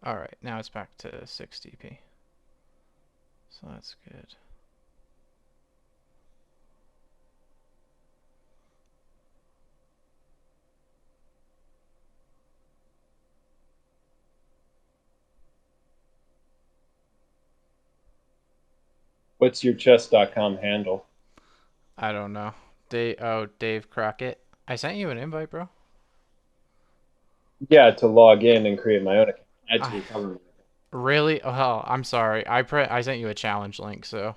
All right, now it's back to 60p. So that's good. What's your chess.com handle? I don't know. Dave Crockett. I sent you an invite, bro. Yeah, to log in and create my own account. I had to I recover my account. really? Oh, I'm sorry. I sent you a challenge link, so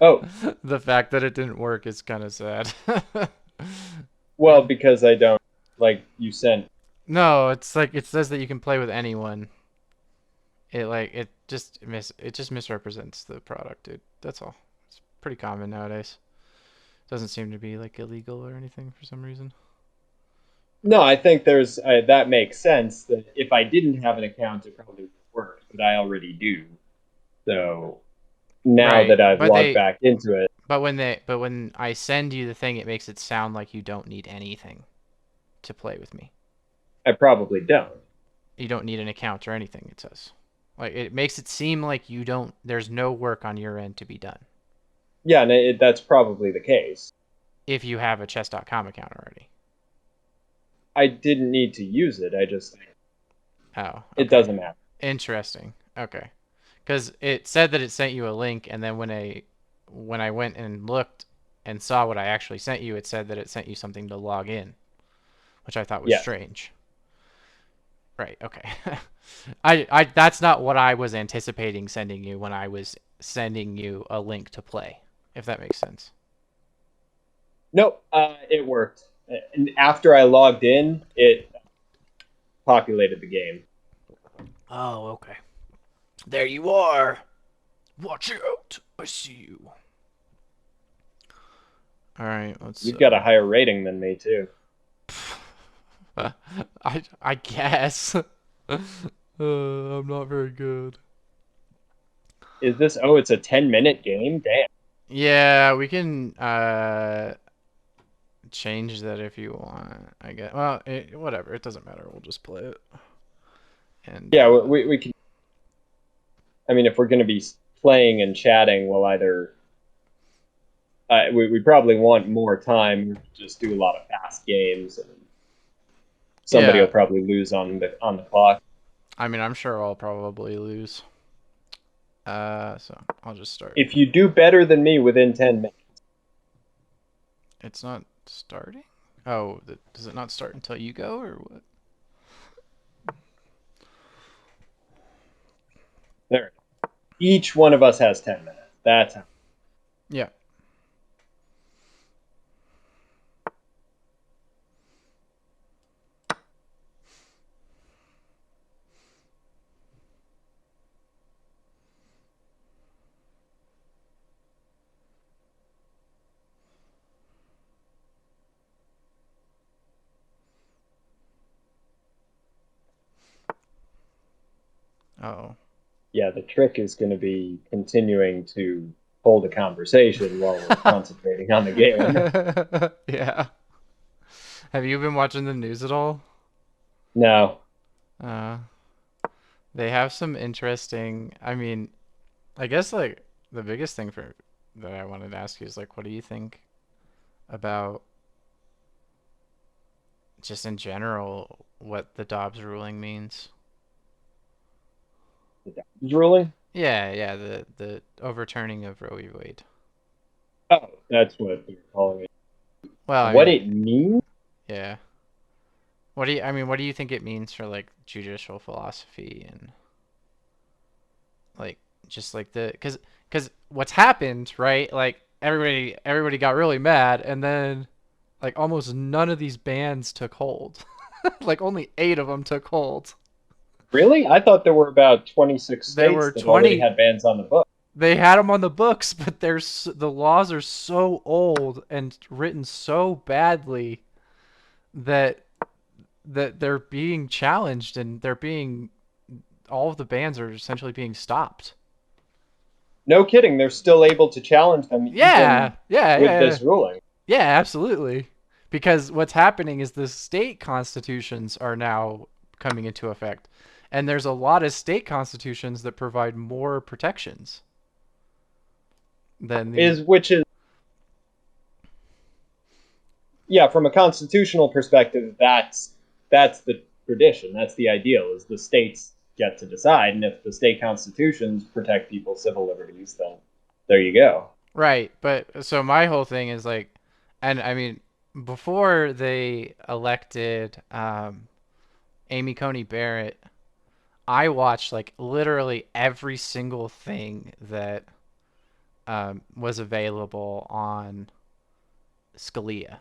Oh, the fact that it didn't work is kind of sad. well, because I don't like you sent. No, it's like it says that you can play with anyone. It just misrepresents the product, dude. That's all. It's pretty common nowadays. Doesn't seem to be like illegal or anything for some reason. No, I think that makes sense. That if I didn't have an account, it probably would work, but I already do. So now Right, that I've logged back into it, but when I send you the thing, it makes it sound like you don't need anything to play with me. I probably don't. You don't need an account or anything, it says. Like it makes it seem like you don't there's no work on your end to be done Yeah, and that's probably the case. if you have a chess.com account already. I didn't need to use it. I just Oh, it okay. doesn't matter. Interesting. Okay. Cuz it said that it sent you a link and then when I went and looked and saw what I actually sent you, it said that it sent you something to log in, which I thought was Yes. strange. Right, okay. I that's not what I was anticipating sending you when I was sending you a link to play, if that makes sense. Nope. It worked. And after I logged in, it populated the game. Oh, okay. There you are. Watch out. I see you. All right, let's You've got a higher rating than me too. I guess. I'm not very good. Is this? Oh, it's a 10-minute game. Damn. Yeah, we can change that if you want. I guess. Well, whatever. It doesn't matter. We'll just play it. And Yeah, we can. I mean, if we're going to be playing and chatting, we'll either we probably want more time. Just do a lot of fast games, and somebody will yeah, probably lose on the clock. I mean, I'm sure I'll probably lose. So I'll just start. If you do better than me within 10 minutes, It's not starting? Oh, does it not start until you go or what? there. Each one of us has 10 minutes. That's how. Yeah. Oh. Yeah, the trick is going to be continuing to hold a conversation while we're concentrating on the game. Yeah. Have you been watching the news at all? No, Uh, they have some interesting. I mean, I guess like the biggest thing for that I wanted to ask you is like, what do you think about just in general what the Dobbs ruling means? ruling. Yeah, yeah, the overturning of Roe v. Wade. Oh, that's what they're calling it. Well, I What mean, it means? yeah. What do you think it means for like judicial philosophy and like just like cuz what's happened, right? Like everybody got really mad and then like almost none of these bans took hold. Like only 8 of them took hold. Really? I thought there were about 26 There states were that already 20. had bans on the book. They had them on the books, but the laws are so old and written so badly that they're being challenged and they're being all of the bans are essentially being stopped. No kidding, they're still able to challenge them Yeah, even yeah, with yeah, this ruling. yeah, absolutely. Because what's happening is the state constitutions are now coming into effect. And there's a lot of state constitutions that provide more protections than the. is which is yeah, from a constitutional perspective, that's the tradition. That's the ideal. Is the states get to decide, and if the state constitutions protect people's civil liberties, then there you go. Right, but so my whole thing is like, and I mean, before they elected Amy Coney Barrett, I watched like literally every single thing that was available on Scalia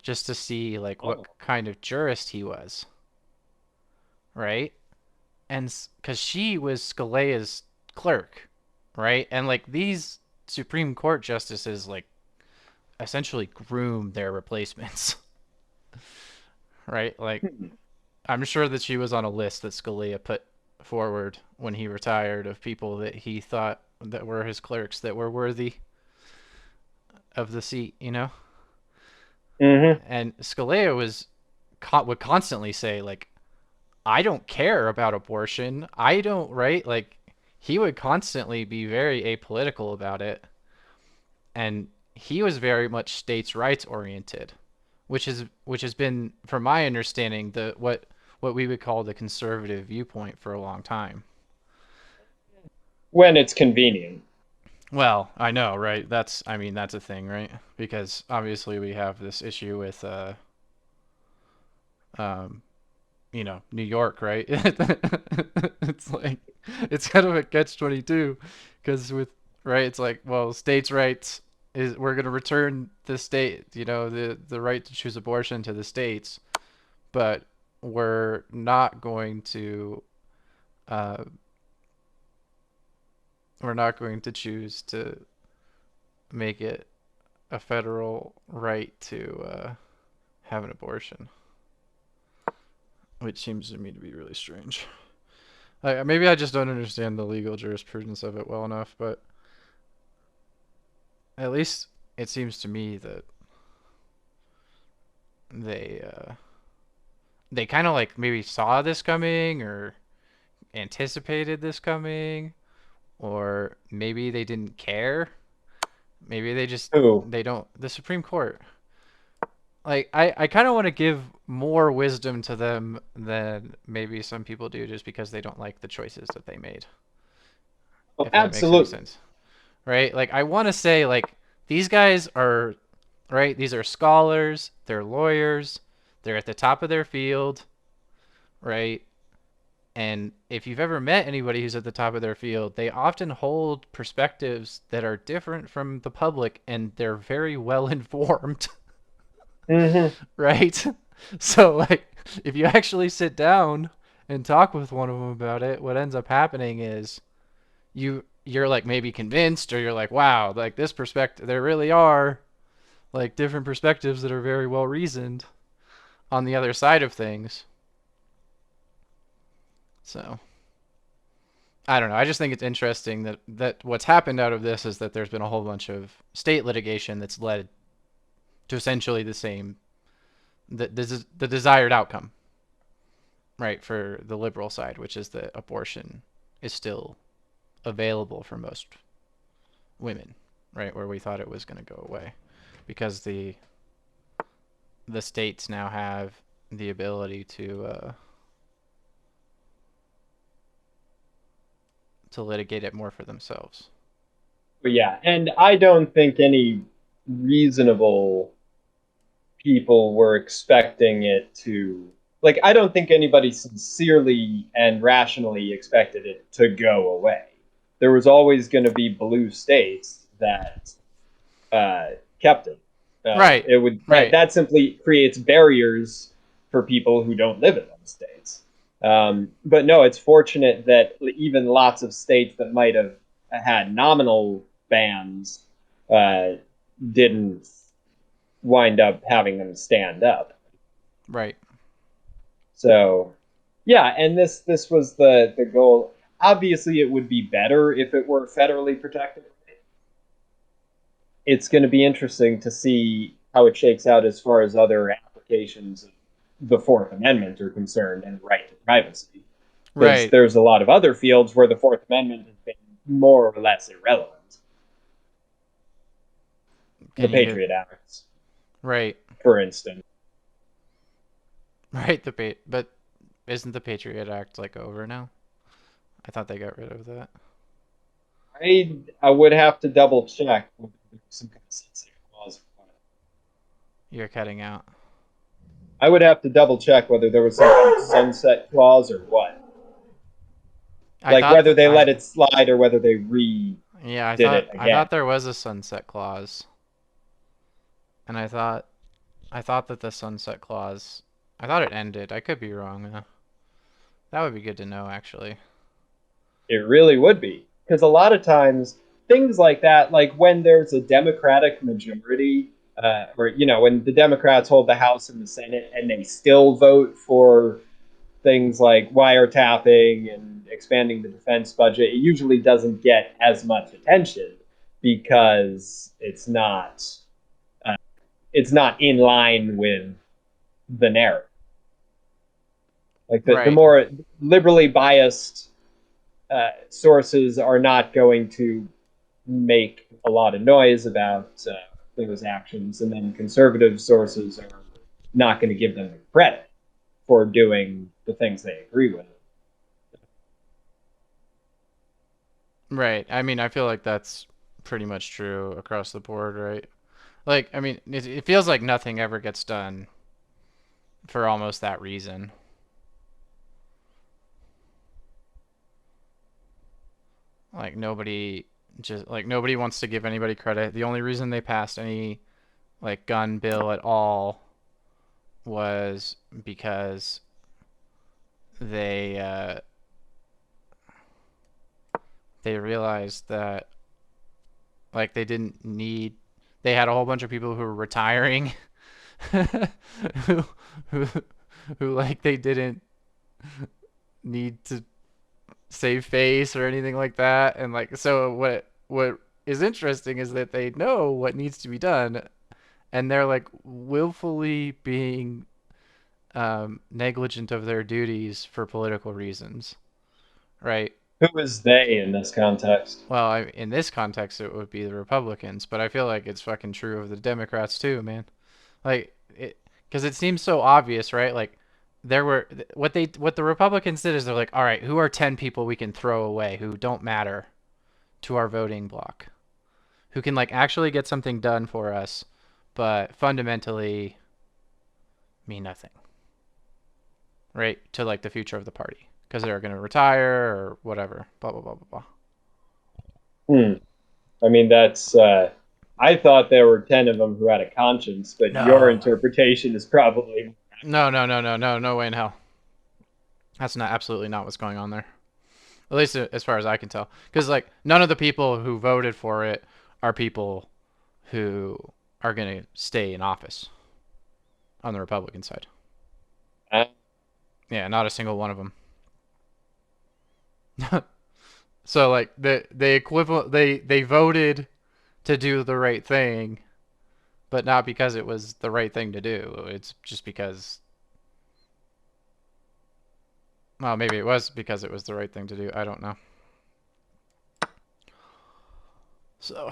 just to see like what Oh. kind of jurist he was, right? And because she was Scalia's clerk, right? And like these Supreme Court justices like essentially groom their replacements, right? Like Hmm. I'm sure that she was on a list that Scalia put forward when he retired of people that he thought that were his clerks that were worthy of the seat, you know? Mm-hmm. And Scalia would constantly say like I don't care about abortion. I don't, right? Like he would constantly be very apolitical about it, and he was very much states' rights oriented, which has been, from my understanding, the what we would call the conservative viewpoint for a long time. When it's convenient. Well, I know, right? That's, I mean, that's a thing, right? Because obviously we have this issue with um New York, right? It's like it's kind of a catch-22 because with, right, it's like, well, states' rights is we're going to return the state, the right to choose abortion to the states, but we're not going to uh we're not going to choose to make it a federal right to have an abortion, which seems to me to be really strange. Maybe I just don't understand the legal jurisprudence of it well enough, but at least it seems to me that they they kind of like maybe saw this coming or anticipated this coming, or maybe they didn't care. Maybe they just Who? they don't. The Supreme Court. Like I kind of want to give more wisdom to them than maybe some people do just because they don't like the choices that they made. Oh, If that makes any absolutely. sense. Right? Like I want to say like these guys are right, these are scholars, they're lawyers, they're at the top of their field, right? And if you've ever met anybody who's at the top of their field, they often hold perspectives that are different from the public and they're very well informed, Mm-hmm. right? So like if you actually sit down and talk with one of them about it, what ends up happening is you're like maybe convinced or you're like, wow, like this perspective, there really are like different perspectives that are very well reasoned on the other side of things. So I don't know. I just think it's interesting that what's happened out of this is that there's been a whole bunch of state litigation that's led to essentially the same the desired outcome, right, for the liberal side, which is that abortion is still available for most women, right, where we thought it was going to go away because the states now have the ability to litigate it more for themselves. But yeah, and I don't think any reasonable people were expecting it to, like, I don't think anybody sincerely and rationally expected it to go away. There was always going to be blue states that kept it. Right. It would Right. that simply creates barriers for people who don't live in those states. But no, it's fortunate that even lots of states that might have had nominal bans uh, didn't wind up having them stand up. Right. So yeah, and this was the goal. Obviously, it would be better if it were federally protected. It's going to be interesting to see how it shakes out as far as other applications the Fourth Amendment are concerned and the right to privacy. Because Right. there's a lot of other fields where the Fourth Amendment has been more or less irrelevant. The Can you get Patriot Act, right? for instance. Right. But isn't the Patriot Act like over now? I thought they got rid of that. I would have to double check whether there was some kind of sunset clause. You're cutting out. I would have to double check whether there was some kind of sunset clause or what. I Like thought whether that they let it slide or whether they yeah, did it I again. thought there was a sunset clause, and I thought that the sunset clause, I thought it ended. I could be wrong. That would be good to know, actually. It really would be. Because a lot of times, things like that, like when there's a Democratic majority, or, when the Democrats hold the House and the Senate and they still vote for things like wiretapping and expanding the defense budget, it usually doesn't get as much attention because uh, it's not in line with the narrative. Like the Right. more liberally biased sources are not going to make a lot of noise about those actions, and then conservative sources are not going to give them the credit for doing the things they agree with. Right. I mean, I feel like that's pretty much true across the board, right? Like, I mean, it feels like nothing ever gets done for almost that reason. Like nobody wants to give anybody credit. The only reason they passed any like gun bill at all was because they they realized that like they had a whole bunch of people who were retiring who, who who like they didn't need to save face or anything like that, and like so what is interesting is that they know what needs to be done, and they're like willfully being negligent of their duties for political reasons, right? Who is they in this context? Well, in this context, it would be the Republicans, but I feel like it's fucking true of the Democrats too, man. Like it, because it seems so obvious, right? Like there were what the Republicans did is they're like, all right, who are 10 people we can throw away who don't matter to our voting bloc, who can like actually get something done for us, but fundamentally mean nothing, right? To like the future of the party because they're going to retire or whatever. Blah blah blah blah blah. Hmm. I mean, that's. I thought there were 10 of them who had a conscience, but your No, interpretation is probably. no way in hell. That's not absolutely not what's going on there. At least as far as I can tell, because like none of the people who voted for it are people who are going to stay in office on the Republican side. Uh, Yeah, not a single one of them. So like they equivalent they voted to do the right thing, but not because it was the right thing to do. It's just because, well, maybe it was because it was the right thing to do. I don't know. So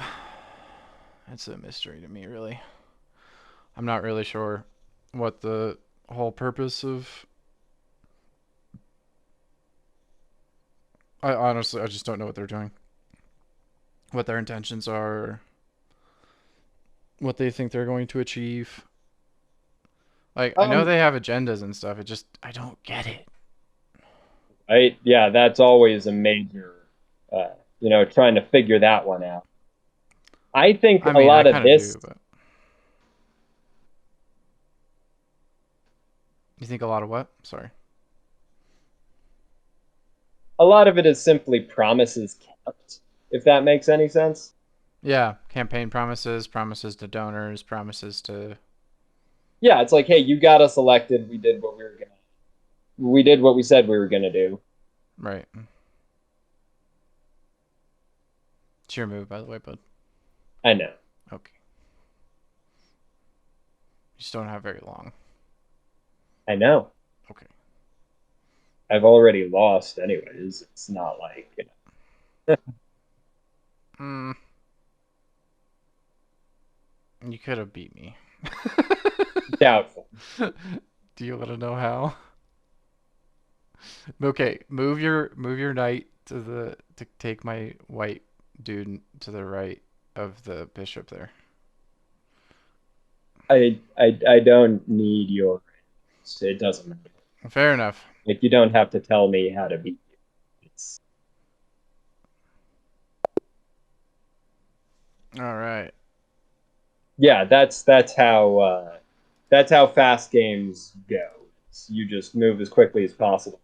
it's a mystery to me, really. I'm not really sure what the whole purpose of. I honestly, I just don't know what they're doing, what their intentions are, what they think they're going to achieve. Like, I know um, they have agendas and stuff. It just, I don't get it. yeah, that's always a major, trying to figure that one out. I think I a mean, I lot of kind of this do, but you think a lot of what? Sorry. a lot of it is simply promises kept, if that makes any sense. Yeah, campaign promises, promises to donors, promises to. Yeah, it's like, hey, you got us elected. We did what we said we were gonna do. Right. It's your move, by the way, bud. I know. Okay. You just don't have very long. I know. Okay. I've already lost anyways. It's not like Hmm. You could have beat me. doubtful. Do you want to know how? Okay, move your knight to take my white dude to the right of the bishop there. I don't need your. It doesn't matter. Fair enough. Like you don't have to tell me how to beat you. It's All right. yeah. That's how fast games go. You just move as quickly as possible,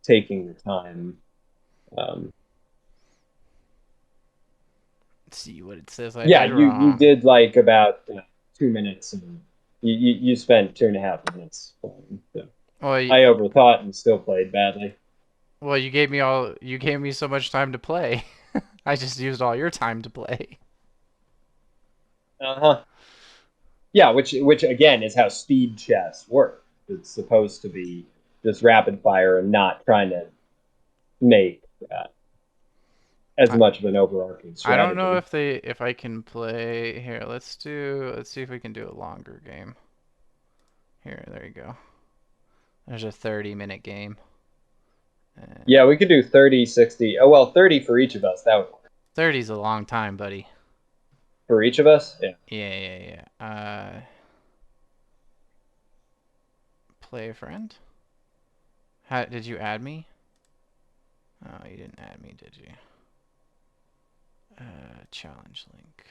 taking your time. Um, Let's see what it says I yeah, did you wrong. did like about 2 minutes, and you spent 2.5 minutes playing. So Well, I overthought and still played badly. you gave me so much time to play. I just used all your time to play. Uh huh. Yeah, which again is how speed chess works. It's supposed to be just rapid fire and not trying to make as I much of an overarching I don't know strategy. if I can play here. Let's see if we can do a longer game. Here, there you go. There's a 30-minute game. Yeah, And we could do 30, 60. Oh, well, 30 for each of us. That would work. 30's a long time, buddy. For each of us? Yeah. Yeah. Play a friend? How did you add me? Oh, you didn't add me, did you? Challenge link.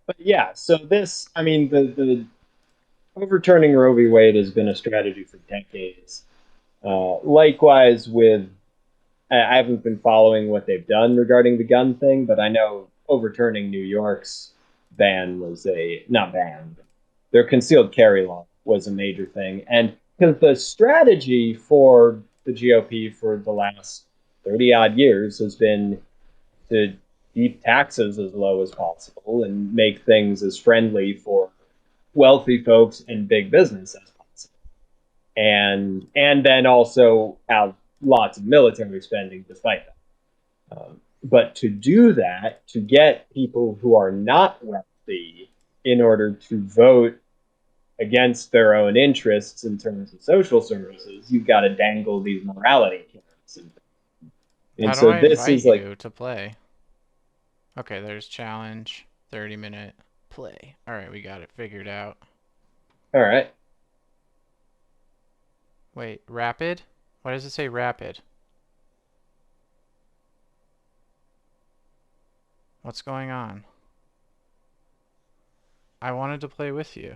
But yeah, so this, I mean, the overturning Roe v. Wade has been a strategy for decades. Likewise, with I haven't been following what they've done regarding the gun thing, but I know overturning New York's ban was a not ban, but their concealed carry law was a major thing, and because the strategy for the GOP for the last 30 odd years has been to keep taxes as low as possible and make things as friendly for wealthy folks and big business as possible, and then also have lots of military spending despite that. But to do that, to get people who are not wealthy in order to vote against their own interests in terms of social services, you've got to dangle these morality carrots. And How do so I this invite is like, you to play? Okay, there's challenge, 30-minute play. All right, we got it figured out. all right, Wait, rapid? Why does it say rapid? What's going on? I wanted to play with you.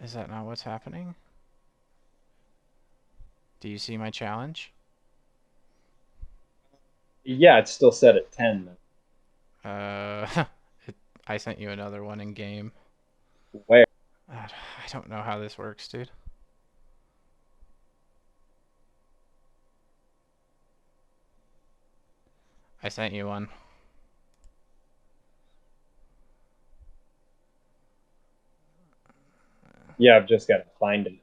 Is that not what's happening? Do you see my challenge? yeah, it's still set at 10. Uh, it, I sent you another one in game. Where? I don't know how this works, dude. I sent you one. Yeah, I've just got to find it.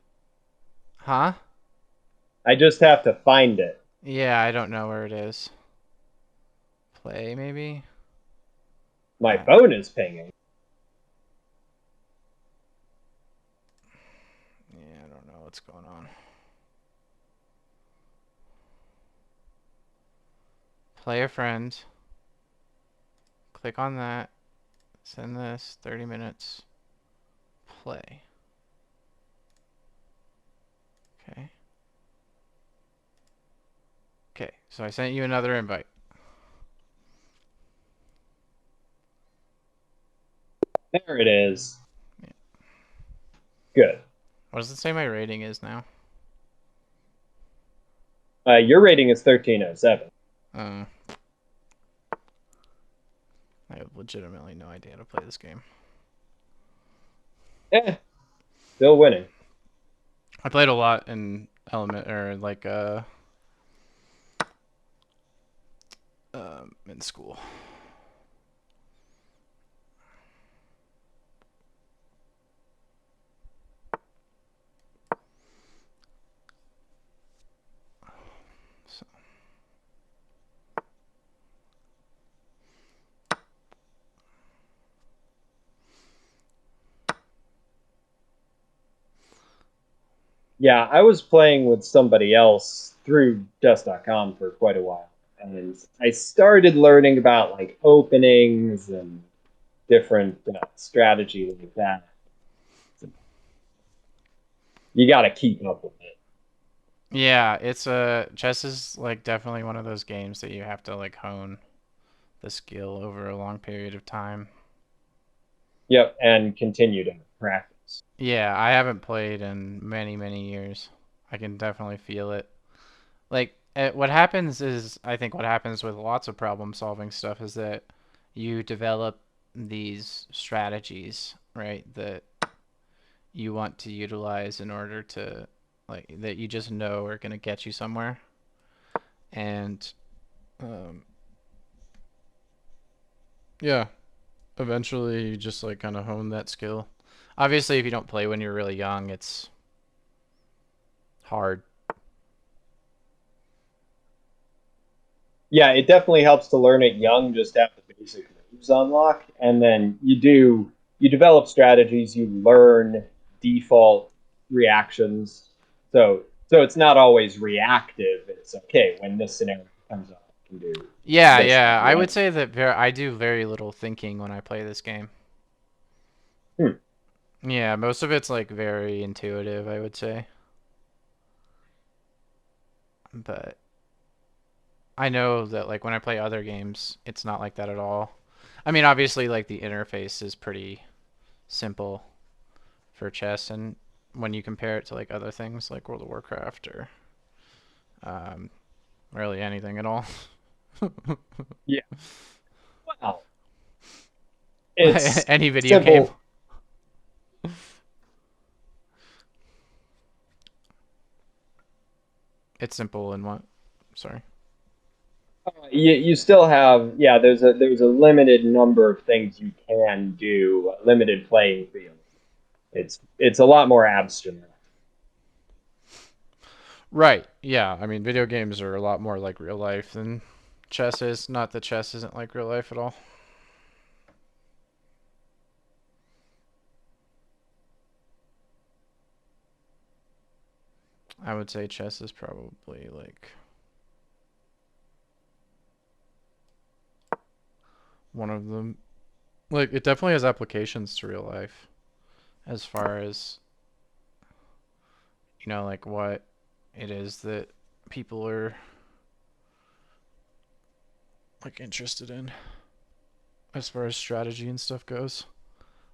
Huh? I just have to find it. Yeah, I don't know where it is. Play, maybe? My Uh, phone is pinging. yeah, I don't know what's going on. Play a friend. Click on that. Send this. 30 minutes. Play. Okay. Okay, so I sent you another invite. There it is. Yeah. Good. What does it say my rating is now? Your rating is 1307. Uh, I have legitimately no idea how to play this game. Eh, still winning. I played a lot in element or like in school. Yeah, I was playing with somebody else through chess.com for quite a while. And I started learning about like openings and different strategy like that. So you got to keep up with it. Yeah, it's a chess is like definitely one of those games that you have to like hone the skill over a long period of time. Yep, and continue to practice. Yeah, I haven't played in many, many years. I can definitely feel it. Like what happens is I think what happens with lots of problem solving stuff is that you develop these strategies, right, that you want to utilize in order to like that you just know are going to get you somewhere. And um yeah, eventually you just like kind of hone that skill. Obviously, if you don't play when you're really young, it's hard. Yeah, it definitely helps to learn it young, just have the basic moves unlocked, and then you develop strategies, you learn default reactions. So it's not always reactive. It's okay when this scenario comes up, I can do Yeah, this and yeah. the I would other. say that I do very little thinking when I play this game. Hmm. Yeah, most of it's like very intuitive, I would say. But I know that like when I play other games, it's not like that at all. I mean, obviously like the interface is pretty simple for chess and when you compare it to like other things like World of Warcraft or um, really anything at all. Yeah. Well, it's Any video game. simple. It's simple and what? Sorry. You still have, yeah. There's a limited number of things you can do, a limited playing field. It's a lot more abstract. Right. Yeah. I mean, video games are a lot more like real life than chess is. Not that chess isn't like real life at all. I would say chess is probably like one of them. Like, it definitely has applications to real life as far as, like what it is that people are like interested in as far as strategy and stuff goes.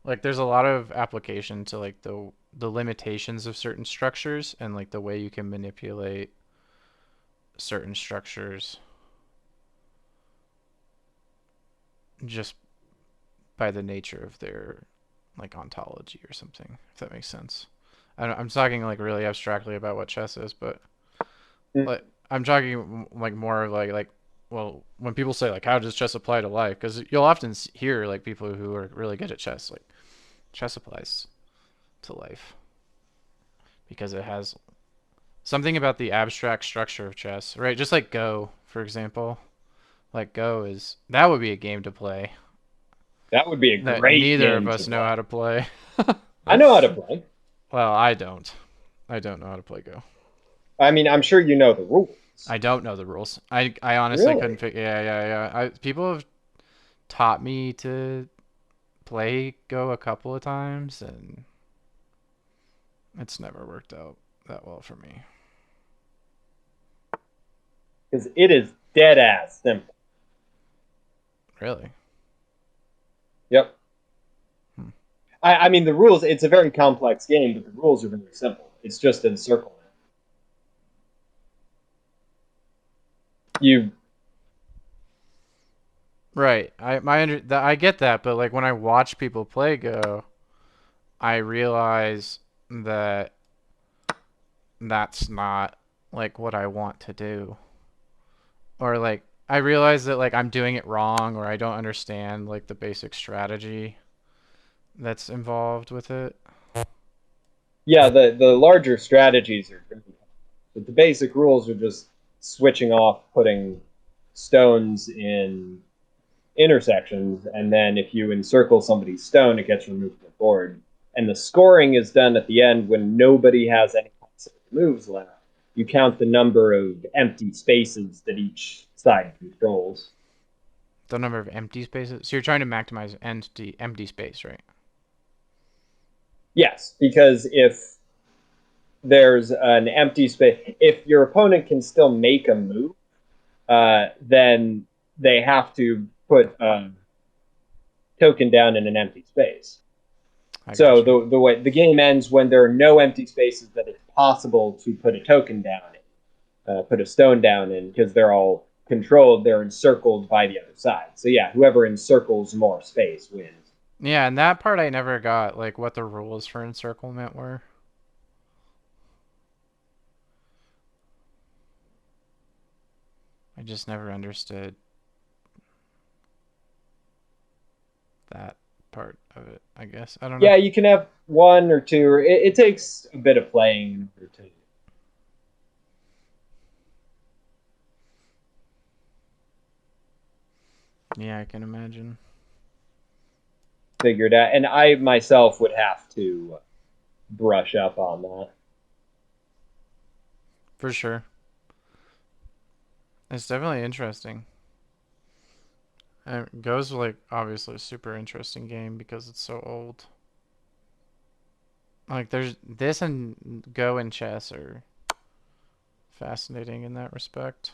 Like, there's a lot of application to like the limitations of certain structures and like the way you can manipulate certain structures just by the nature of their like ontology or something, if that makes sense. I'm talking like really abstractly about what chess is, but like I'm talking like more like well, when people say like how does chess apply to life, because you'll often hear like people who are really good at chess like chess applies to life because it has something about the abstract structure of chess, right? Just like Go, for example. Like Go is that would be a game to play That would be a that great neither of game to us know play. how to play. I know how to play. Well, I don't. I don't know how to play Go. I mean, I'm sure you know the rules. I don't know the rules. I honestly couldn't Really? figure. Yeah, yeah, yeah. People have taught me to play Go a couple of times, and it's never worked out that well for me. Because it is dead ass simple. Really? Yep. Hmm. I mean, the rules, it's a very complex game, but the rules are very simple. It's just encirclement. You, Right. I get that, but like when I watch people play Go, I realize that that's not like what I want to do. Or like I realize that like I'm doing it wrong or I don't understand like the basic strategy that's involved with it. yeah, the larger strategies are very, but the basic rules are just switching off, putting stones in intersections, and then if you encircle somebody's stone, it gets removed from the board. And the scoring is done at the end when nobody has any. moves left, you count the number of empty spaces that each side controls. The number of empty spaces. So you're trying to maximize empty space, right? Yes, because if there's an empty space, if your opponent can still make a move, then they have to put a token down in an empty space. I So got you. the way the game ends when there are no empty spaces that it's possible to put a token down in, put a stone down in, because they're all controlled. They're encircled by the other side. So yeah, whoever encircles more space wins. Yeah, and that part I never got, like what the rules for encirclement were. I just never understood that part of it, I guess. I don't know. Yeah, you can have one or two. It takes a bit of playing in order to Yeah, I can imagine. figure it out. And I myself would have to brush up on that. For sure. It's definitely interesting. And Go's like obviously a super interesting game because it's so old. Like there's this and Go and chess are fascinating in that respect.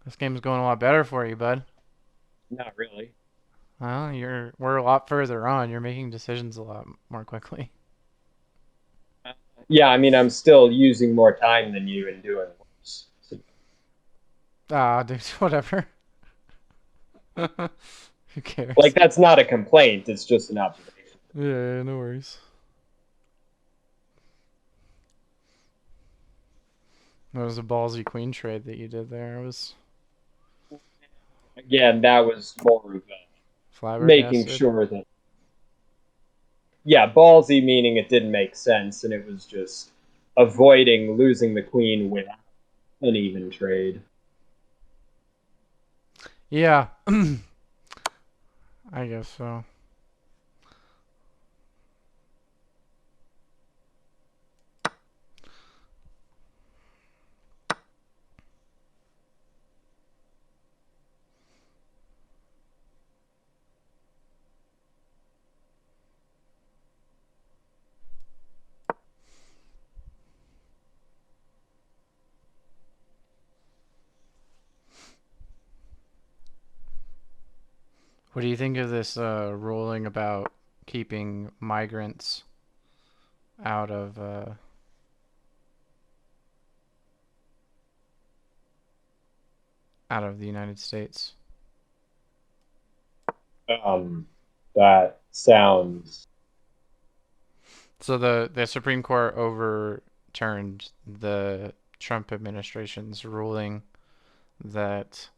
This game's going a lot better for you, bud. Not really. Well, we're a lot further on. You're making decisions a lot more quickly. Yeah, I mean, I'm still using more time than you and doing worse. So, Ah, dude, whatever. Who cares? like, that's not a complaint. It's just an observation. Yeah, no worries. That was a ballsy queen trade that you did there. I was Again, that was more of making flabbergasted. sure that, yeah, ballsy meaning it didn't make sense, and it was just avoiding losing the queen without an even trade. Yeah, I guess so. What do you think of this ruling about keeping migrants out of the United States? Um, that sounds. So the Supreme Court overturned the Trump administration's ruling that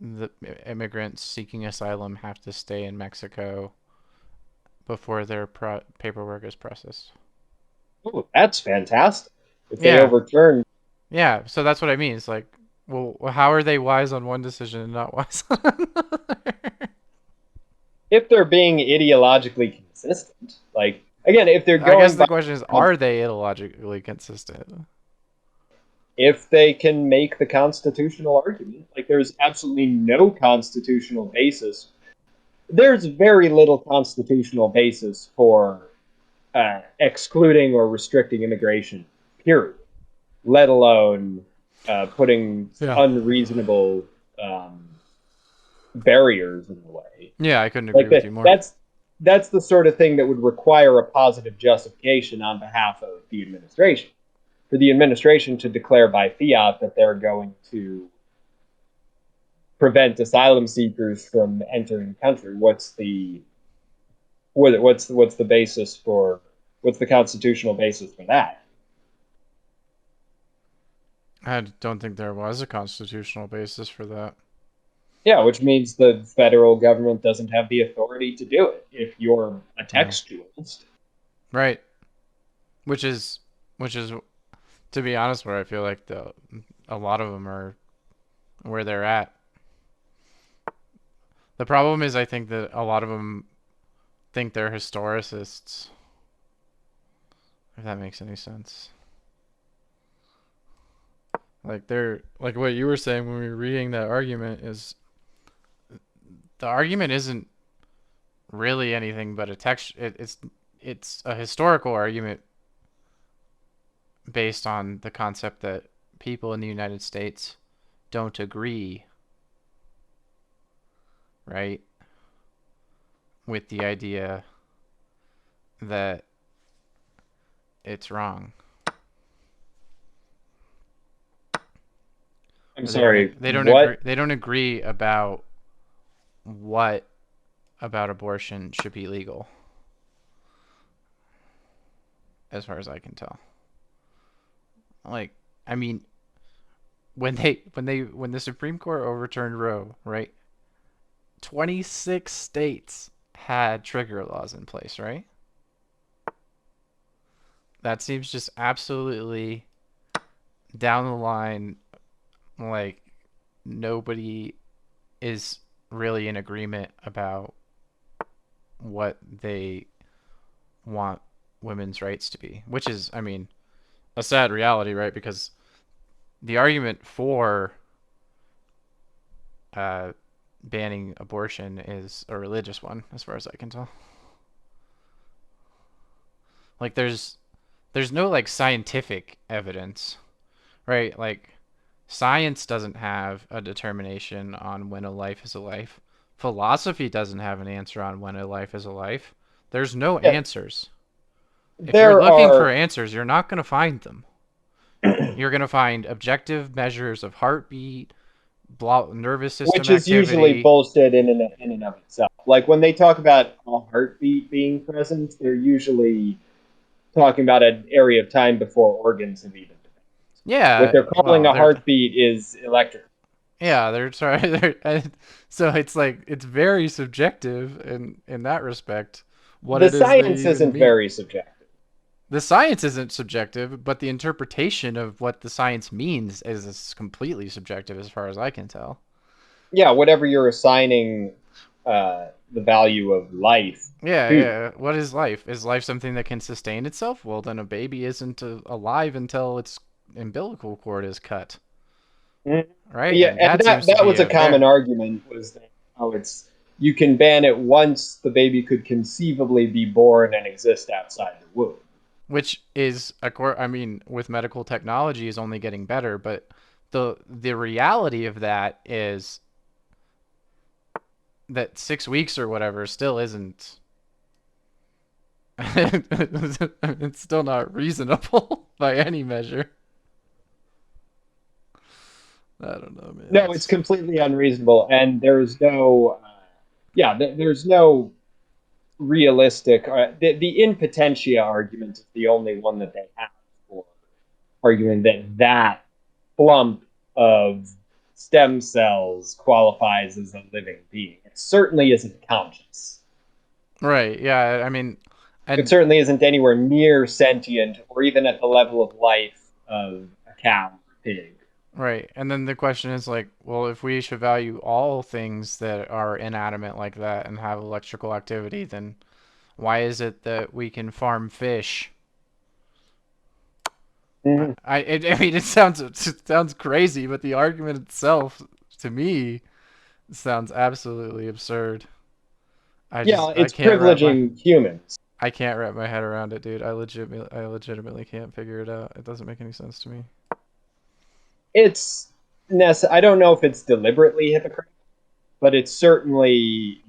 the immigrants seeking asylum have to stay in Mexico before their paperwork is processed. Oh, that's fantastic. If they Yeah, overturn, yeah. So that's what I mean. It's like, well, how are they wise on one decision and not wise on another? if they're being ideologically consistent, like again, if they're I guess going the by, question is, are they ideologically consistent? if they can make the constitutional argument, like there's absolutely no constitutional basis. There's very little constitutional basis for excluding or restricting immigration, period. Let alone putting Yeah. unreasonable um, barriers in the way. Yeah, I couldn't agree Like with you more. that's the sort of thing that would require a positive justification on behalf of the administration. For the administration to declare by fiat that they're going to prevent asylum seekers from entering the country, what's the basis for what's the constitutional basis for that? I don't think there was a constitutional basis for that. Yeah, which means the federal government doesn't have the authority to do it if you're a Yeah. textualist. Right. Which is, which is, to be honest, where I feel like a lot of them are where they're at. The problem is, I think that a lot of them think they're historicists, if that makes any sense. Like they're like what you were saying when we were reading that argument is the argument isn't really anything but a text. It's a historical argument based on the concept that people in the United States don't agree, right, with the idea that it's wrong. I'm Or they don't sorry. they don't agree What? they don't agree about what about abortion should be legal, as far as I can tell. Like, I mean, when the Supreme Court overturned Roe, right? 26 states had trigger laws in place, right? That seems just absolutely down the line, like nobody is really in agreement about what they want women's rights to be, which is, I mean, a sad reality, right? Because the argument for uh, banning abortion is a religious one, as far as I can tell. Like, there's no like scientific evidence, right? Like, science doesn't have a determination on when a life is a life. Philosophy doesn't have an answer on when a life is a life. There's no Yeah, answers. If you're there looking for are, answers, you're not going to find them. You're going to find objective measures of heartbeat, nervous system which is usually activity. bullshit in and of itself. Like when they talk about a heartbeat being present, they're usually talking about an area of time before organs have even developed. What Yeah, they're calling well, a they're heartbeat is electric. yeah, they're trying. So it's like it's very subjective in that respect. What The it is they science even isn't mean. very subjective. The science isn't subjective, but the interpretation of what the science means is completely subjective, as far as I can tell. Yeah, whatever you're assigning the value of life Yeah, to. yeah. What is life? Is life something that can sustain itself? Well, then a baby isn't alive until its umbilical cord is cut, Mhm. right? Yeah, And and that seems to that be was a a very common argument was that it's you can ban it once the baby could conceivably be born and exist outside the womb. which is I mean, with medical technology is only getting better, but the reality of that is that 6 weeks or whatever still isn't. It's still not reasonable by any measure. I don't know, man. No, it's completely unreasonable, and there's no, yeah, there's no realistic. The in potentia argument is the only one that they have for arguing that that clump of stem cells qualifies as a living being. It certainly isn't conscious. Right. Yeah. I mean, It and certainly isn't anywhere near sentient or even at the level of life of a cow or pig. right. And then the question is like, well, if we should value all things that are inanimate like that and have electrical activity, then why is it that we can farm fish? Mhm. I mean, it sounds crazy, but the argument itself, to me, sounds absolutely absurd. Yeah, I it's can't wrap my privileging humans. I can't wrap my head around it, dude. I legitimately can't figure it out. It doesn't make any sense to me. It's I don't know if it's deliberately hypocritical, but it's certainly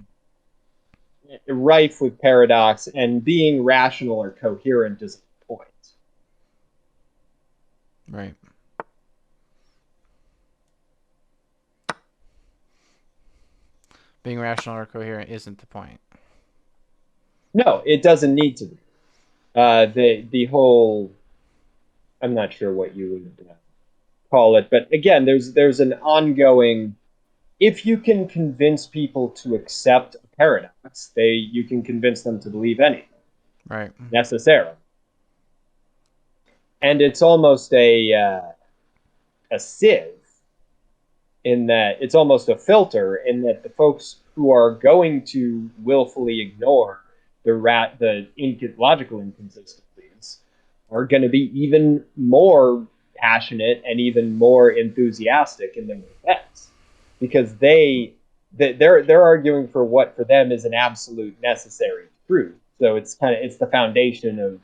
rife with paradox, and being rational or coherent is the point. Right. Being rational or coherent isn't the point. No, it doesn't need to be. The whole, I'm not sure what you would call it, but again, there's an ongoing. If you can convince people to accept a paradox, you can convince them to believe anything Right. necessarily, and it's almost a sieve in that it's almost a filter in that the folks who are going to willfully ignore the logical inconsistencies are going to be even more passionate and even more enthusiastic in their defense, because they're arguing for what for them is an absolute necessary truth. So it's the foundation of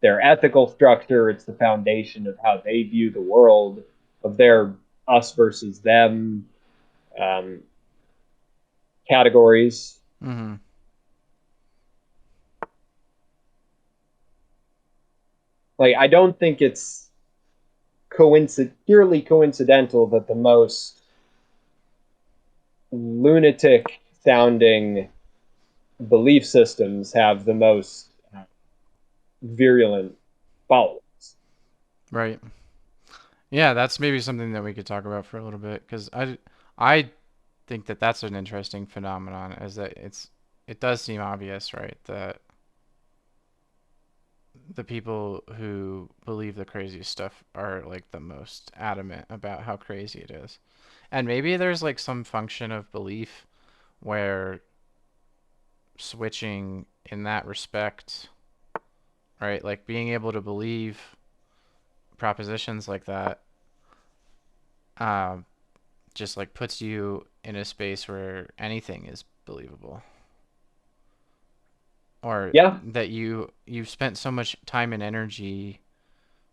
their ethical structure. It's the foundation of how they view the world, of their us versus them um, categories. Mm-hmm. Like, I don't think it's purely coincidental that the most lunatic sounding belief systems have the most virulent followers. Right. Yeah, that's maybe something that we could talk about for a little bit because I think that that's an interesting phenomenon. Is that it does seem obvious, right, that the people who believe the craziest stuff are like the most adamant about how crazy it is. And maybe there's like some function of belief where switching in that respect, right? Like being able to believe propositions like that, um, just like puts you in a space where anything is believable, or Yeah. that you've spent so much time and energy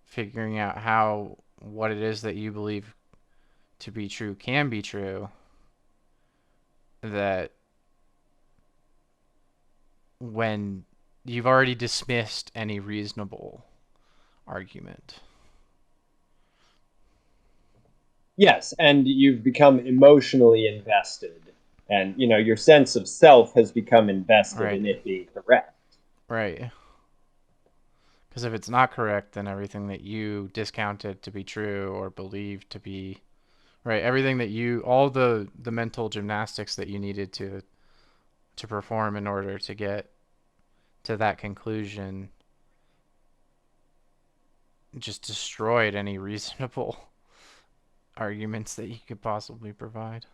figuring out how what it is that you believe to be true can be true, that when you've already dismissed any reasonable argument. Yes, and you've become emotionally invested, and your sense of self has become invested Right, in it being correct. right. Because if it's not correct, then everything that you discounted to be true or believed to be right, everything that you, all the mental gymnastics that you needed to perform in order to get to that conclusion, just destroyed any reasonable arguments that you could possibly provide.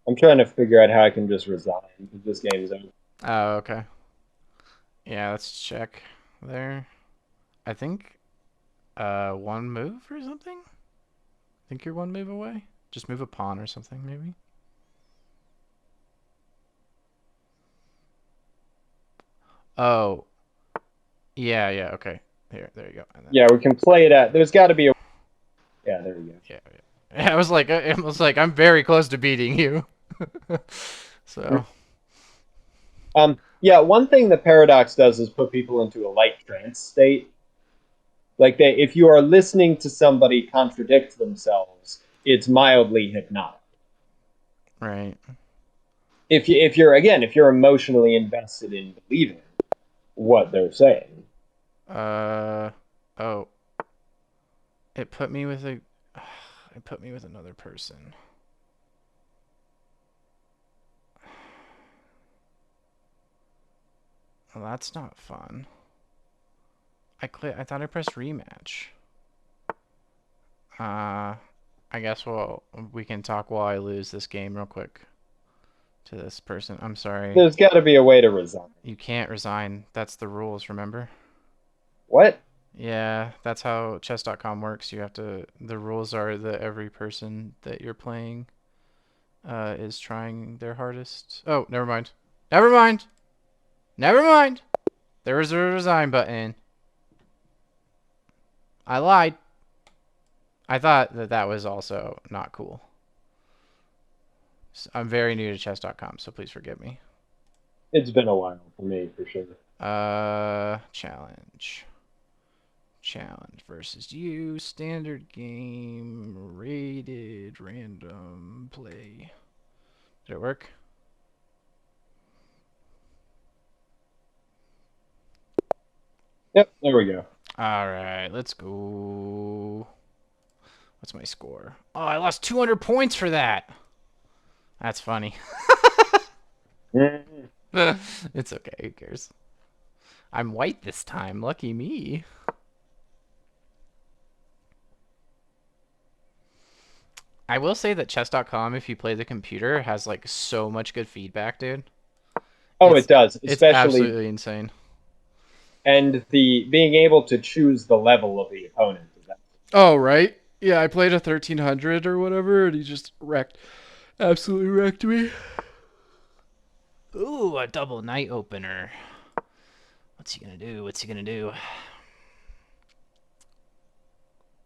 I'm trying to figure out how I can just resign because this game's over. Oh, okay. Yeah, let's check there. I think one move or something? I think you're one move away. Just move a pawn or something, maybe. Oh, yeah, yeah, okay. There you go. And then, Yeah, we can play it at. There's got to be a. Yeah, there we go. yeah, yeah. I was like, I'm very close to beating you. So, Yeah, one thing the paradox does is put people into a light trance state. Like if you are listening to somebody contradict themselves, it's mildly hypnotic. right. If you're emotionally invested in believing what they're saying. Uh, oh, it put me with a, it put me with another person. Well, that's not fun. I thought I pressed rematch. Uh, I guess we can talk while I lose this game real quick to this person. I'm sorry. There's got to be a way to resign. You can't resign. That's the rules, remember? What? Yeah, that's how chess.com works. You have to, the rules are that every person that you're playing is trying their hardest. Oh, never mind. Never mind. Never mind. There is a resign button. I lied. I thought that that was also not cool. I'm very new to chess.com, so please forgive me. It's been a while for me, for sure. Challenge. Challenge versus you. Standard game. Rated. Random play. Did it work? Yep, there we go. Alright, let's go. What's my score? Oh, I lost 200 points for that. That's funny. Mm-hmm. It's okay. Who cares? I'm white this time. Lucky me. I will say that chess.com, if you play the computer, has like so much good feedback, dude. Oh, it It's does, it's especially, absolutely insane. and the being able to choose the level of the opponent is that. Oh, right. Yeah, I played a 1300 or whatever, and he just absolutely wrecked me. Ooh, a double night opener. What's he gonna do? What's he gonna do?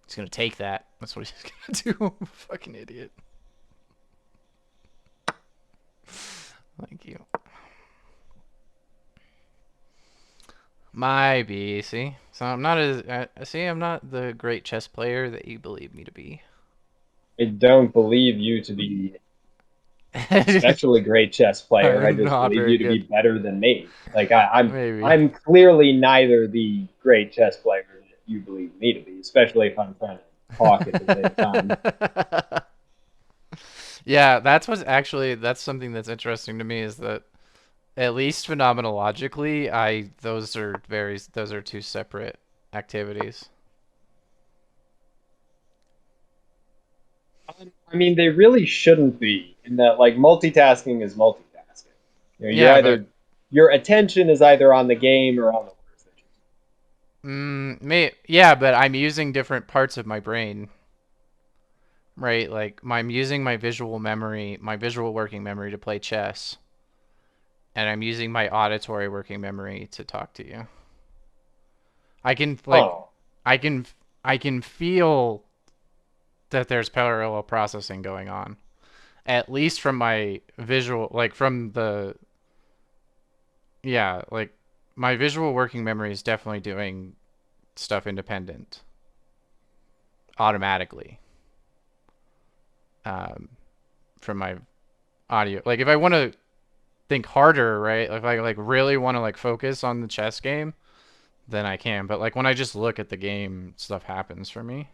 He's gonna take that. That's what he's gonna do. Fucking idiot. Thank you. My B. See, so I'm not as see. I'm not the great chess player that you believe me to be. I don't believe you to be especially great chess player. I I'm just not believe very you to be good. better than me. Like I'm Maybe. I'm clearly neither the great chess player that you believe me to be, especially if I'm trying to talk at the same time. Yeah, that's something that's interesting to me is that at least phenomenologically, I those are two separate activities. I mean, they really shouldn't be. In that, like, multitasking is multitasking. You're Yeah, but either your attention is either on the game or on the words that you. yeah, but I'm using different parts of my brain, right? Like I'm using my visual memory, my visual working memory to play chess, and I'm using my auditory working memory to talk to you. I can like Oh, I can I can feel that there's parallel processing going on. At least from my visual like from the yeah, like my visual working memory is definitely doing stuff independent automatically um, from my audio. Like if I want to think harder, right? If I like really want to like focus on the chess game, then I can. But like when I just look at the game, stuff happens for me.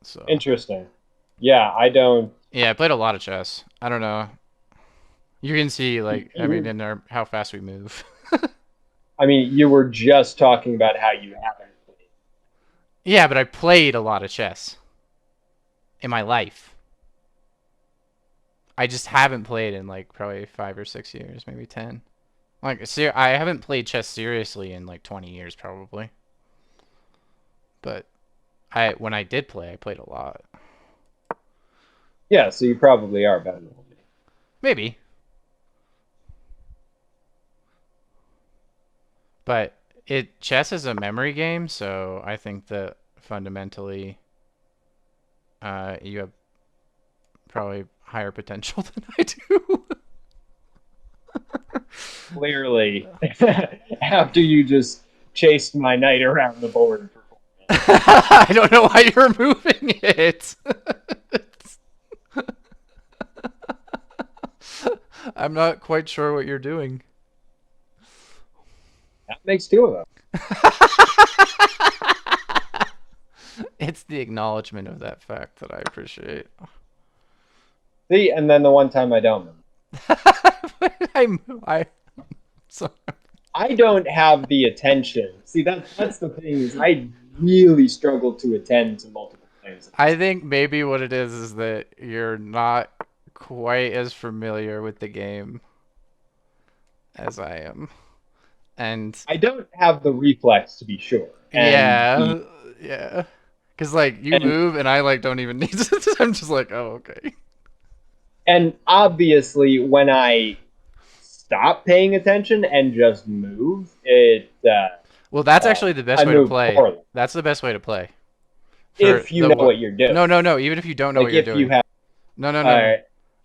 So interesting. Yeah, I don't. yeah, I played a lot of chess. I don't know. You can see like I mean You, in our how fast we move. I mean, you were just talking about how you haven't played. Yeah, but I played a lot of chess in my life. I just haven't played in like probably 5 or 6 years, maybe 10. Like, I haven't played chess seriously in like 20 years probably. But I when I did play, I played a lot. Yeah, so you probably are better than me. Maybe, but it chess is a memory game, so I think that fundamentally, you have probably higher potential than I do. Clearly, after you just chased my knight around the board for 4 minutes. I don't know why you're moving it. I'm not quite sure what you're doing. That makes two of them. It's the acknowledgement of that fact that I appreciate. See, and then the one time I don't. I so I don't have the attention. See, that's the thing is I really struggle to attend to multiple things. I think maybe what it is that you're not quite as familiar with the game as I am. And I don't have the reflex to be sure, yeah, yeah. Cause like you and move and I like don't even need to. I'm just like, oh okay. and obviously when I stop paying attention and just move, Well, that's actually the best I way to move play. poorly. That's the best way to play. For If you the know what? what you're doing, No, no, no. Even if you don't know what like you're if you doing. have, No, no, no, no. uh,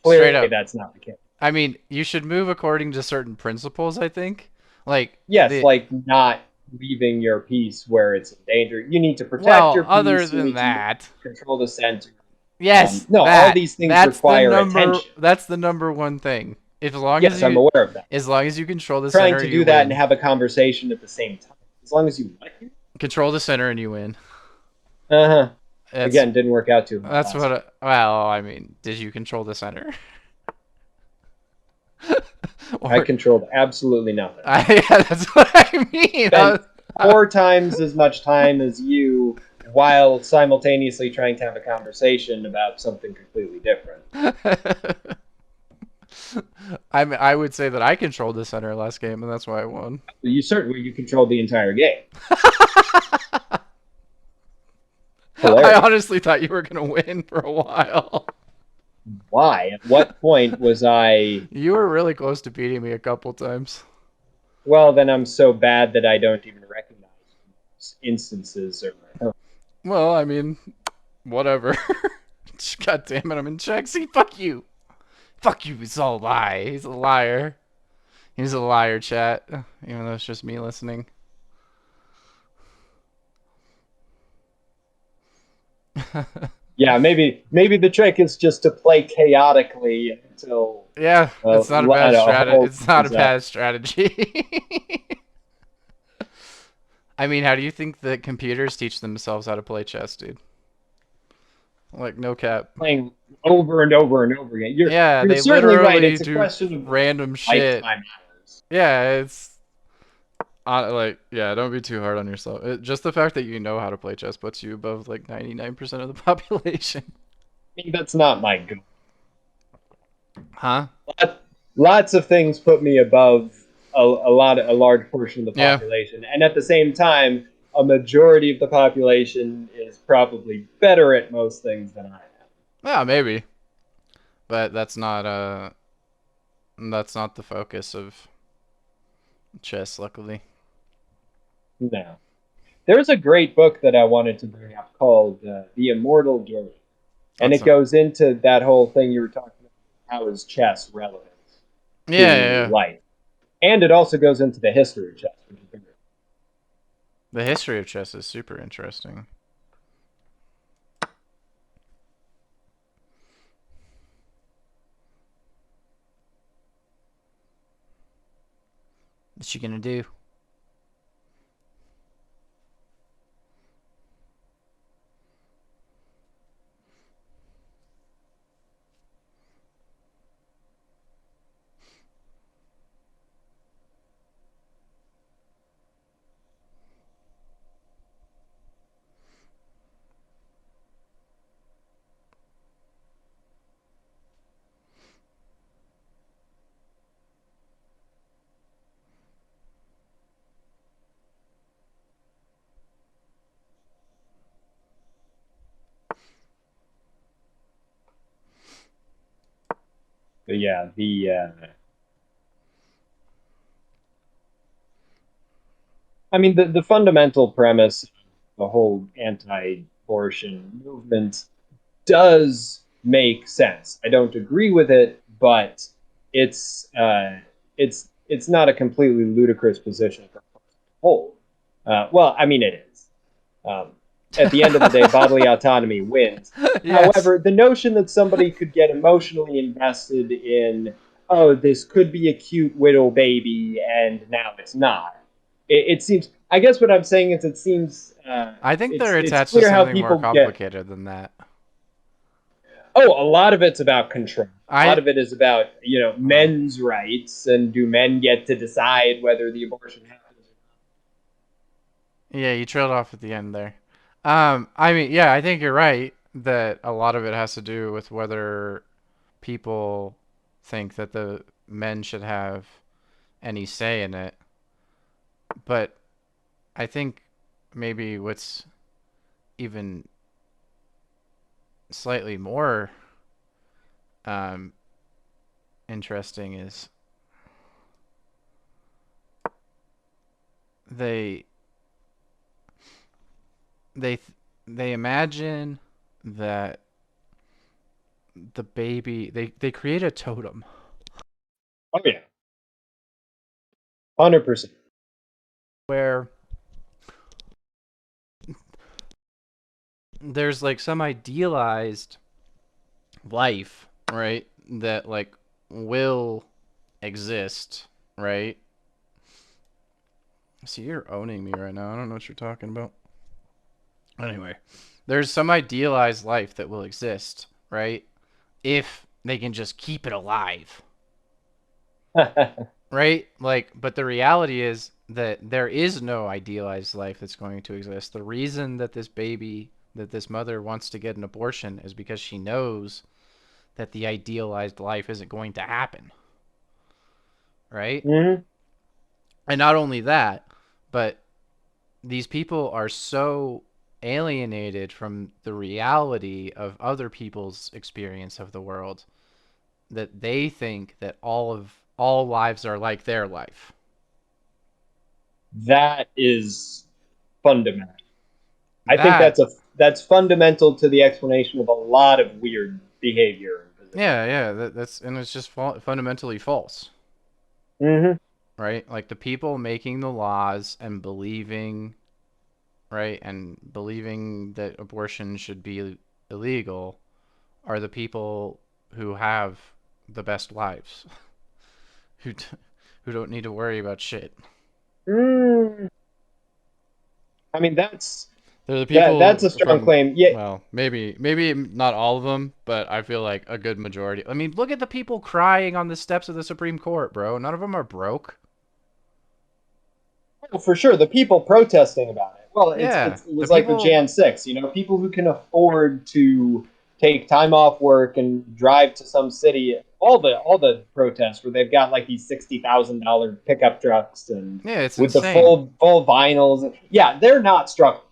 Straight clearly up. that's not the case. I mean, you should move according to certain principles, I think. Like Yes, the like not leaving your piece where it's in danger. You need to protect well, your other piece. You than need to that, control the center. yes, No, all that these things require attention. that's the number one thing. Yes, I'm aware of that. As long as you control the Trying center, to you do that and win. have a conversation at the same time. As long as you like it. Control the center and you win. Uh huh. That's Again, didn't work out too hot that's last what. time. Well, I mean, did you control the center? I Or controlled absolutely nothing. yeah, that's what I mean. Spent 4 times as much time as you while simultaneously trying to have a conversation about something completely different. I would say that I controlled the center last game, and that's why I won. You controlled the entire game. I Hilarious. honestly thought you were gonna win for a while. Why? At what point was I? You were really close to beating me a couple times. Well, then I'm so bad that I don't even recognize instances or. Well, I mean, whatever. God damn it, I'm in check. See, fuck you. Fuck you, it's all a lie. He's a liar. He's a liar, chat. Even though it's just me listening. Yeah, maybe the trick is just to play chaotically until Yeah, it's not a bad a strategy. hole It's not a comes up. bad strategy. I mean, how do you think that computers teach themselves how to play chess, dude? Like, no cap. Playing over and over and over again. Yeah, You're they certainly right. literally It's a do question of random shit. lifetime hours. Yeah, it's like, yeah, don't be too hard on yourself. Just the fact that you know how to play chess puts you above like 99% of the population. I mean, that's not my goal. Huh? Lots of things put me above a large portion of the Yeah. population, and at the same time, a majority of the population is probably better at most things than I am. Yeah, maybe. But that's not the focus of chess, luckily. No. There's a great book that I wanted to bring up called The Immortal Journey. And What's it up? goes into that whole thing you were talking about. How is chess relevant Yeah, yeah, to yeah. life? And it also goes into the history of chess, which is very The history of chess is super interesting. What's she gonna do? but yeah, I mean the fundamental premise of the whole anti-abortion movement does make sense. I don't agree with it, but it's it's not a completely ludicrous position for a person to hold. Well, I mean it is. Um, at the end of the day, bodily autonomy wins. Yes. However, the notion that somebody could get emotionally invested in, oh, this could be a cute widow baby, and now it's not. It seems. I guess what I'm saying is, it seems. I think they're It's attached to clear how something more people get. complicated than that. Oh, a lot of it's about control. A lot I of it is about uh, men's rights, and do men get to decide whether the abortion happens? yeah, you trailed off at the end there. I mean, yeah, I think you're right that a lot of it has to do with whether people think that the men should have any say in it. But I think maybe what's even slightly more um, interesting is they they they imagine that the baby they create a totem Oh yeah, 100%. where there's like some idealized life, right? That like will exist, right? See, you're owning me right now. I don't know what you're talking about. Anyway, there's some idealized life that will exist, right? If they can just keep it alive, right? Like, but the reality is that there is no idealized life that's going to exist. The reason that this mother wants to get an abortion is because she knows that the idealized life isn't going to happen, right? Hmm. And not only that, but these people are so alienated from the reality of other people's experience of the world that they think that all lives are like their life. That is fundamental. I think That that's fundamental to the explanation of a lot of weird behavior and positions. that's and it's just fundamentally false, Hmm. right? Like the people making the laws and believing, right, and believing that abortion should be illegal are the people who have the best lives, who who don't need to worry about shit. Mm, I mean, They're the that's people a strong from, claim. Yeah. well, maybe not all of them, but I feel like a good majority. I mean, look at the people crying on the steps of the Supreme Court, bro. None of them are broke. Well, for sure, the people protesting about it. Well, Yeah, it the was like with people. Jan 6. People who can afford to take time off work and drive to some city. All the protests where they've got like these $60,000 pickup trucks and Yeah, it's with the insane. full vinyls. Yeah, they're not struggling.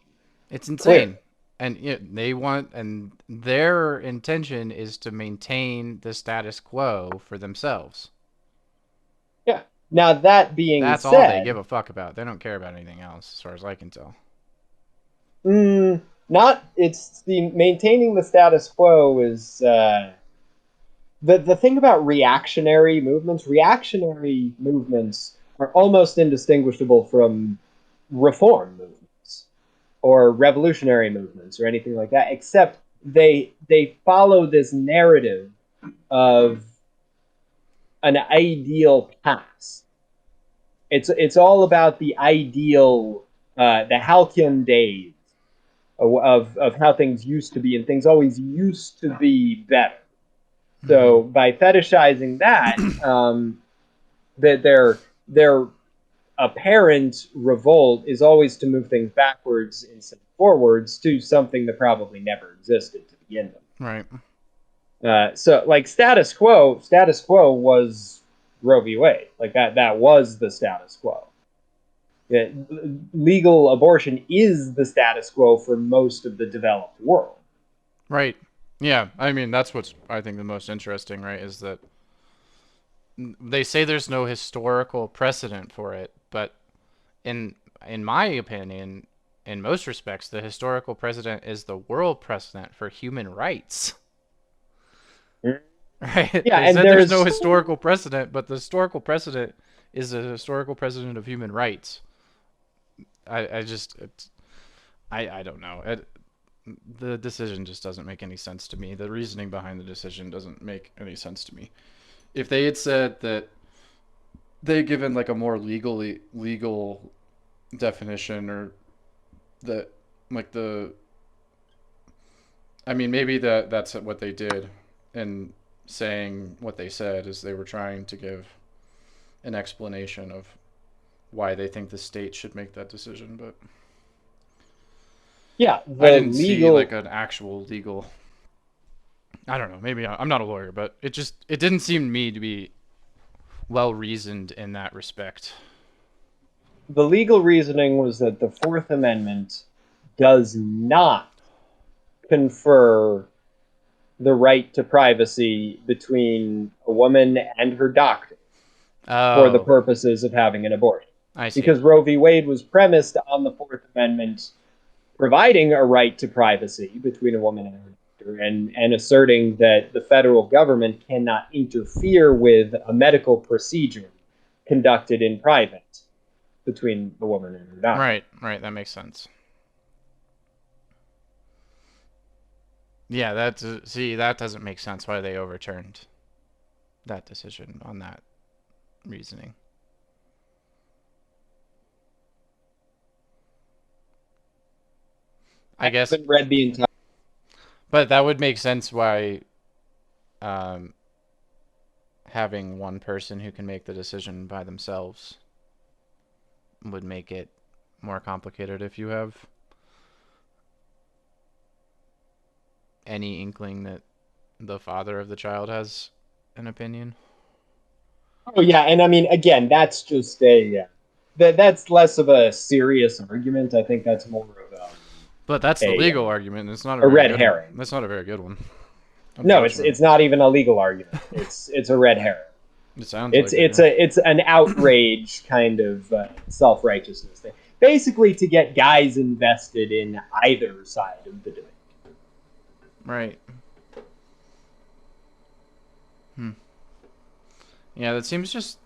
It's Clear. insane. And they want, and their intention is to maintain the status quo for themselves. Yeah. Now that being That's all they give said, a fuck about. They don't care about anything else, as far as I can tell. not it's the maintaining the status quo is the thing about reactionary movements are almost indistinguishable from reform movements or revolutionary movements or anything like that, except they follow this narrative of an ideal past. It's all about the ideal, the halcyon days of how things used to be, and things always used to be better. Mm-hmm. So by fetishizing that, that their apparent revolt is always to move things backwards instead of forwards to something that probably never existed to begin with. Right. So like status quo was Roe v. Wade. Like that was the status quo. Yeah, legal abortion is the status quo for most of the developed world. Right. Yeah. I mean, that's what's I think the most interesting, right? Is that they say there's no historical precedent for it, but in my opinion, in most respects, the historical precedent is the world precedent for human rights. Right? Yeah, They and said there's no there's historical precedent, but the historical precedent is a historical precedent of human rights. I just I don't know. The decision just doesn't make any sense to me. The reasoning behind the decision doesn't make any sense to me. If they had said that they had given like a more legal definition, or that like the I mean maybe that's what they did, and saying what they said is they were trying to give an explanation of why they think the state should make that decision, but yeah, I the didn't see like legal an actual legal. I don't know. Maybe I'm not a lawyer, but it didn't seem to me to be well reasoned in that respect. the legal reasoning was that the Fourth Amendment does not confer the right to privacy between a woman and her doctor for the Oh, purposes of having an abortion. I see. Because Roe v. Wade was premised on the Fourth Amendment providing a right to privacy between a woman and her doctor, and asserting that the federal government cannot interfere with a medical procedure conducted in private between the woman and her doctor. Right, right. That makes sense. Yeah, that doesn't make sense why they overturned that decision on that reasoning. I I guess, haven't read the entire. but that would make sense why um, having one person who can make the decision by themselves would make it more complicated if you have any inkling that the father of the child has an opinion. Oh yeah, and I mean, again, that's just that's less of a serious argument. I think that's more of But that's the a legal argument. It's not a a very red good one. herring. That's not a very good one, No, unfortunately. it's not even a legal argument. It's a red herring. It sounds It's like it, it's yeah. a it's an outrage kind of self righteousness thing, basically to get guys invested in either side of the debate. Right. Hmm. Yeah, that seems just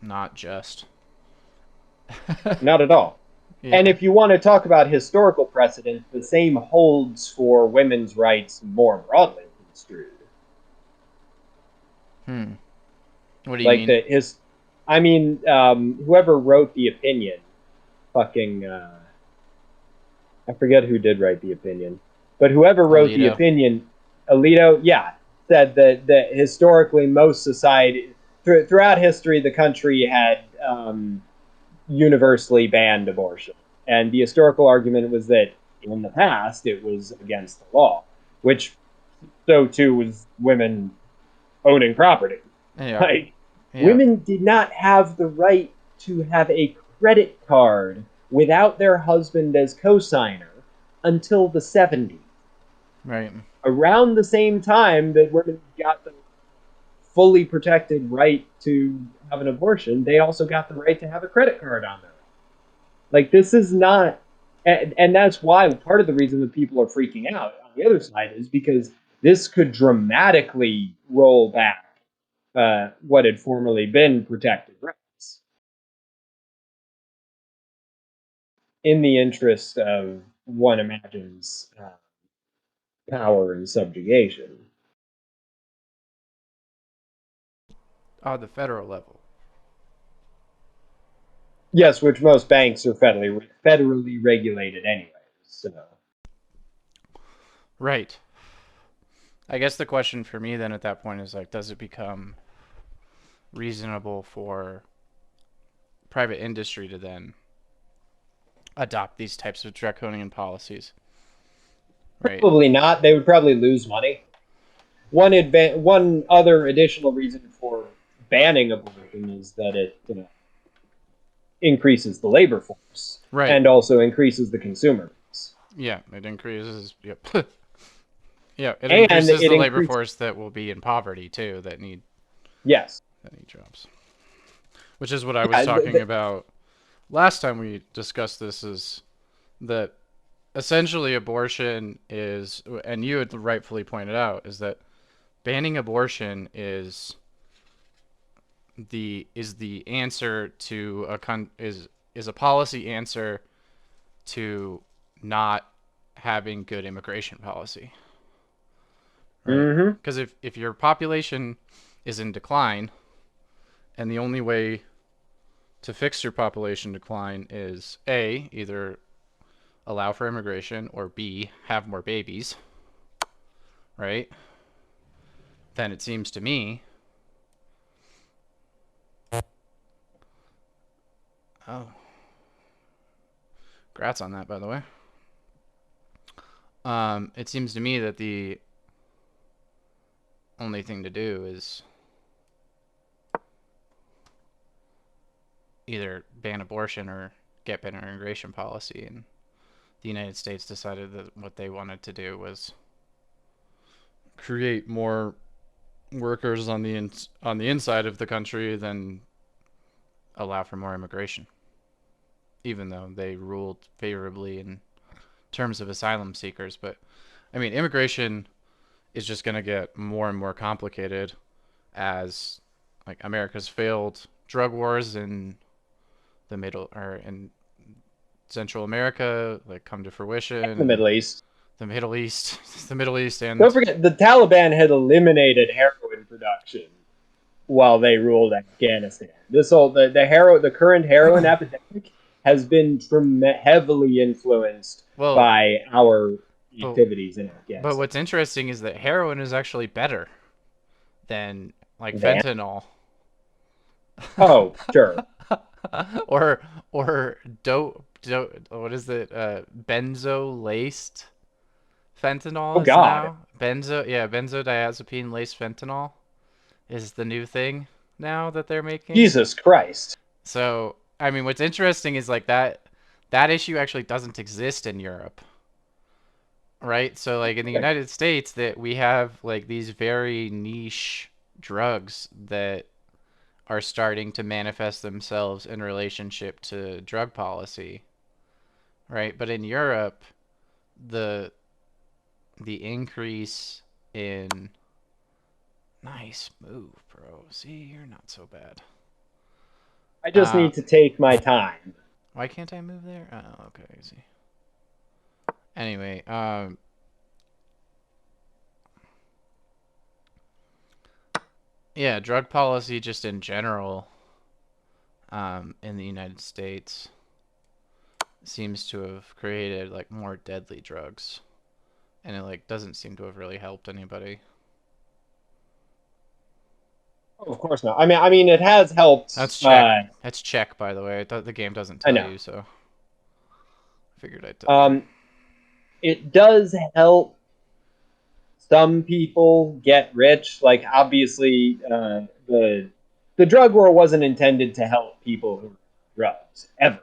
not just. Not at all. And Yeah. if you want to talk about historical precedent, the same holds for women's rights more broadly construed. Hmm. What do you Like mean? the his, I mean, whoever wrote the opinion, fucking, I forget who did write the opinion, but whoever wrote the Alito. opinion, Alito, yeah, said that historically most society throughout history the country had universally banned abortion, and the historical argument was that in the past it was against the law, which so too was women owning property. Yeah. Like, Yeah. women did not have the right to have a credit card without their husband as co-signer until the 70s. Right. Around the same time that women got the fully protected right to have an abortion, they also got the right to have a credit card on them. Like, this is not, and that's why part of the reason that people are freaking out on the other side is because this could dramatically roll back what had formerly been protected rights in the interest of one imagines power and subjugation. The federal level. Yes, which most banks are federally regulated anyways. So Right. I guess the question for me then at that point is like, does it become reasonable for private industry to then adopt these types of draconian policies? Right. probably not. They would probably lose money. One other additional reason for banning abortion is that it increases the labor force Right. and also increases the consumer base. Yeah. It increases. Yep. Yeah. It And increases it the labor increases, force that will be in poverty too, yes, that need jobs. Which is what I was yeah, talking about last time we discussed this. Is that essentially abortion is, and you had rightfully pointed out, is that banning abortion is the answer to is a policy answer to not having good immigration policy, right? mm-hmm. Because if your population is in decline and the only way to fix your population decline is A, either allow for immigration, or B, have more babies, right? Then it seems to me, oh, congrats on that, by the way. It seems to me that the only thing to do is either ban abortion or get better immigration policy. And the United States decided that what they wanted to do was create more workers on the inside of the country than allow for more immigration, even though they ruled favorably in terms of asylum seekers. But I mean, immigration is just going to get more and more complicated as like America's failed drug wars in the middle or in Central America like come to fruition, The and Middle East. the Middle East, the Middle East, Don't and forget, the Taliban had eliminated heroin production while they ruled Afghanistan. The current heroin epidemic has been heavily influenced well, by our but activities in but Afghanistan. what's interesting is that heroin is actually better than like Van? fentanyl. Oh, sure. or what is it? Benzo laced Oh fentanyl is God, now benzodiazepine laced fentanyl is the new thing now that they're making. Jesus Christ! So, I mean, what's interesting is like that issue actually doesn't exist in Europe, right? So, like in the Okay. United States, that we have like these very niche drugs that are starting to manifest themselves in relationship to drug policy, right? But in Europe, the the increase in nice move, bro. See, you're not so bad. I just Uh, need to take my time. why can't I move there? Oh, okay, easy. Anyway, yeah, drug policy just in general, in the United States seems to have created like more deadly drugs, and it like doesn't seem to have really helped anybody. Oh, of course not. I mean, it has helped. That's check. That's check, by the way. The game doesn't I tell know. you, so I figured I'd tell you. Um, it does help some people get rich. Like obviously, the drug war wasn't intended to help people who drugs ever.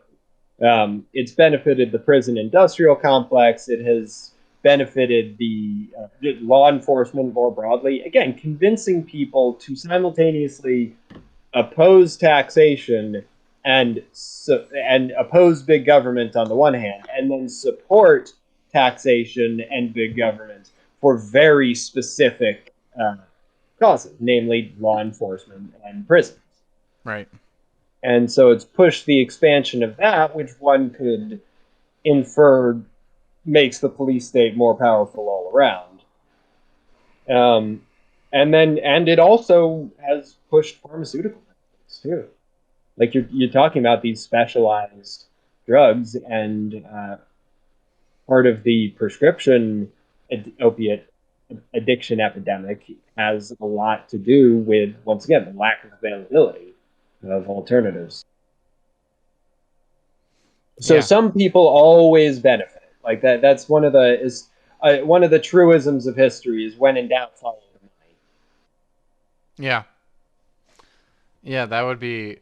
It's benefited the prison industrial complex. It has benefited the law enforcement more broadly. Again, convincing people to simultaneously oppose taxation and oppose big government on the one hand, and then support taxation and big government for very specific causes, namely law enforcement and prisons. Right. And so it's pushed the expansion of that, which one could infer makes the police state more powerful all around. Um, and it also has pushed pharmaceutical companies too. Like you're talking about these specialized drugs, and part of the prescription opiate addiction epidemic has a lot to do with, once again, the lack of availability of alternatives. So Yeah. some people always benefit. Like that's one of the truisms of history is when in doubt, follow the money. Yeah. Yeah, that would be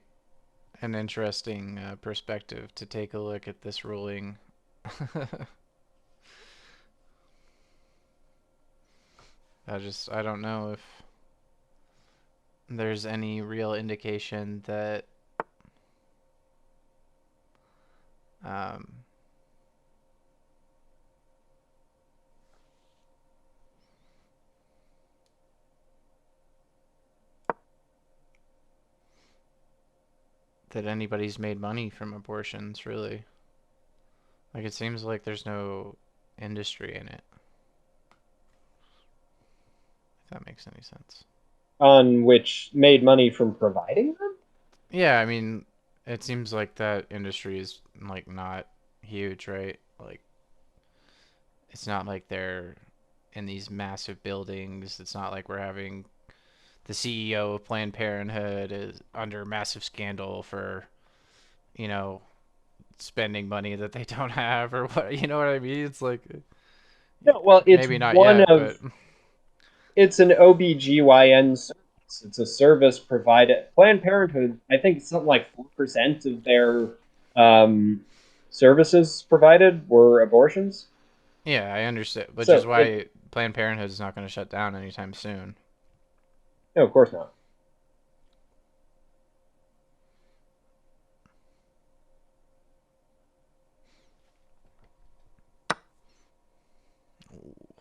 an interesting perspective to take a look at this ruling. I don't know if there's any real indication that um, that anybody's made money from abortions, really. Like, it seems like there's no industry in it, if that makes any sense. On which made money from providing them. Yeah, I mean, it seems like that industry is, like, not huge, right? Like, it's not like they're in these massive buildings. It's not like we're having the CEO of Planned Parenthood is under massive scandal for, you know, spending money that they don't have or what, you know what I mean? It's like No, well, maybe not yet, but it's an OBGYN service. It's a service provided. Planned Parenthood, I think something like 4% of their um, services provided were abortions. yeah, I understand, which is So why Planned Parenthood is not going to shut down anytime soon. no, of course not.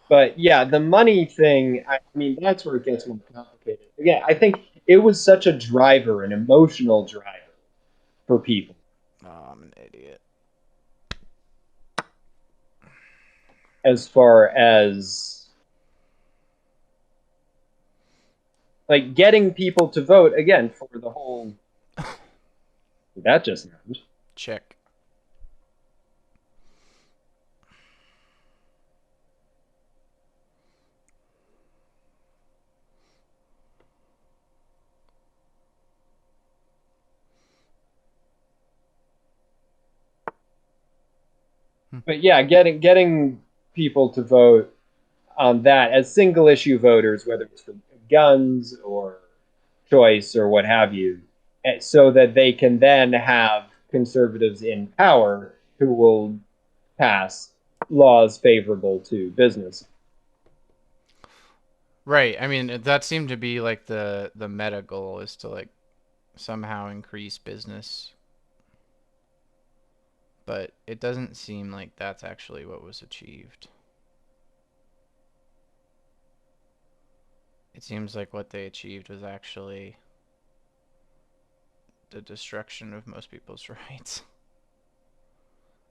But yeah, the money thing, I mean, that's where it gets more complicated. Again, I think it was such a driver, an emotional driver for people. Oh, I'm an idiot. As far as like getting people to vote again for the whole that just happened. Check. But yeah, getting people to vote on that as single issue voters, whether it's for guns or choice or what have you, so that they can then have conservatives in power who will pass laws favorable to business. Right. I mean, that seemed to be like the meta goal is to like somehow increase business, but it doesn't seem like that's actually what was achieved. It seems like what they achieved was actually the destruction of most people's rights.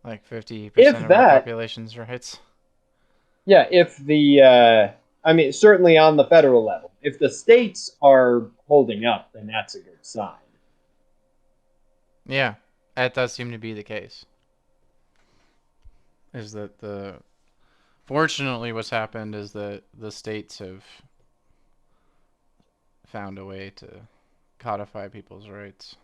Like 50% If of our that, population's rights. yeah, if the, I mean, certainly on the federal level, if the states are holding up, then that's a good sign. Yeah, that does seem to be the case. Is that the fortunately what's happened is that the states have found a way to codify people's rights.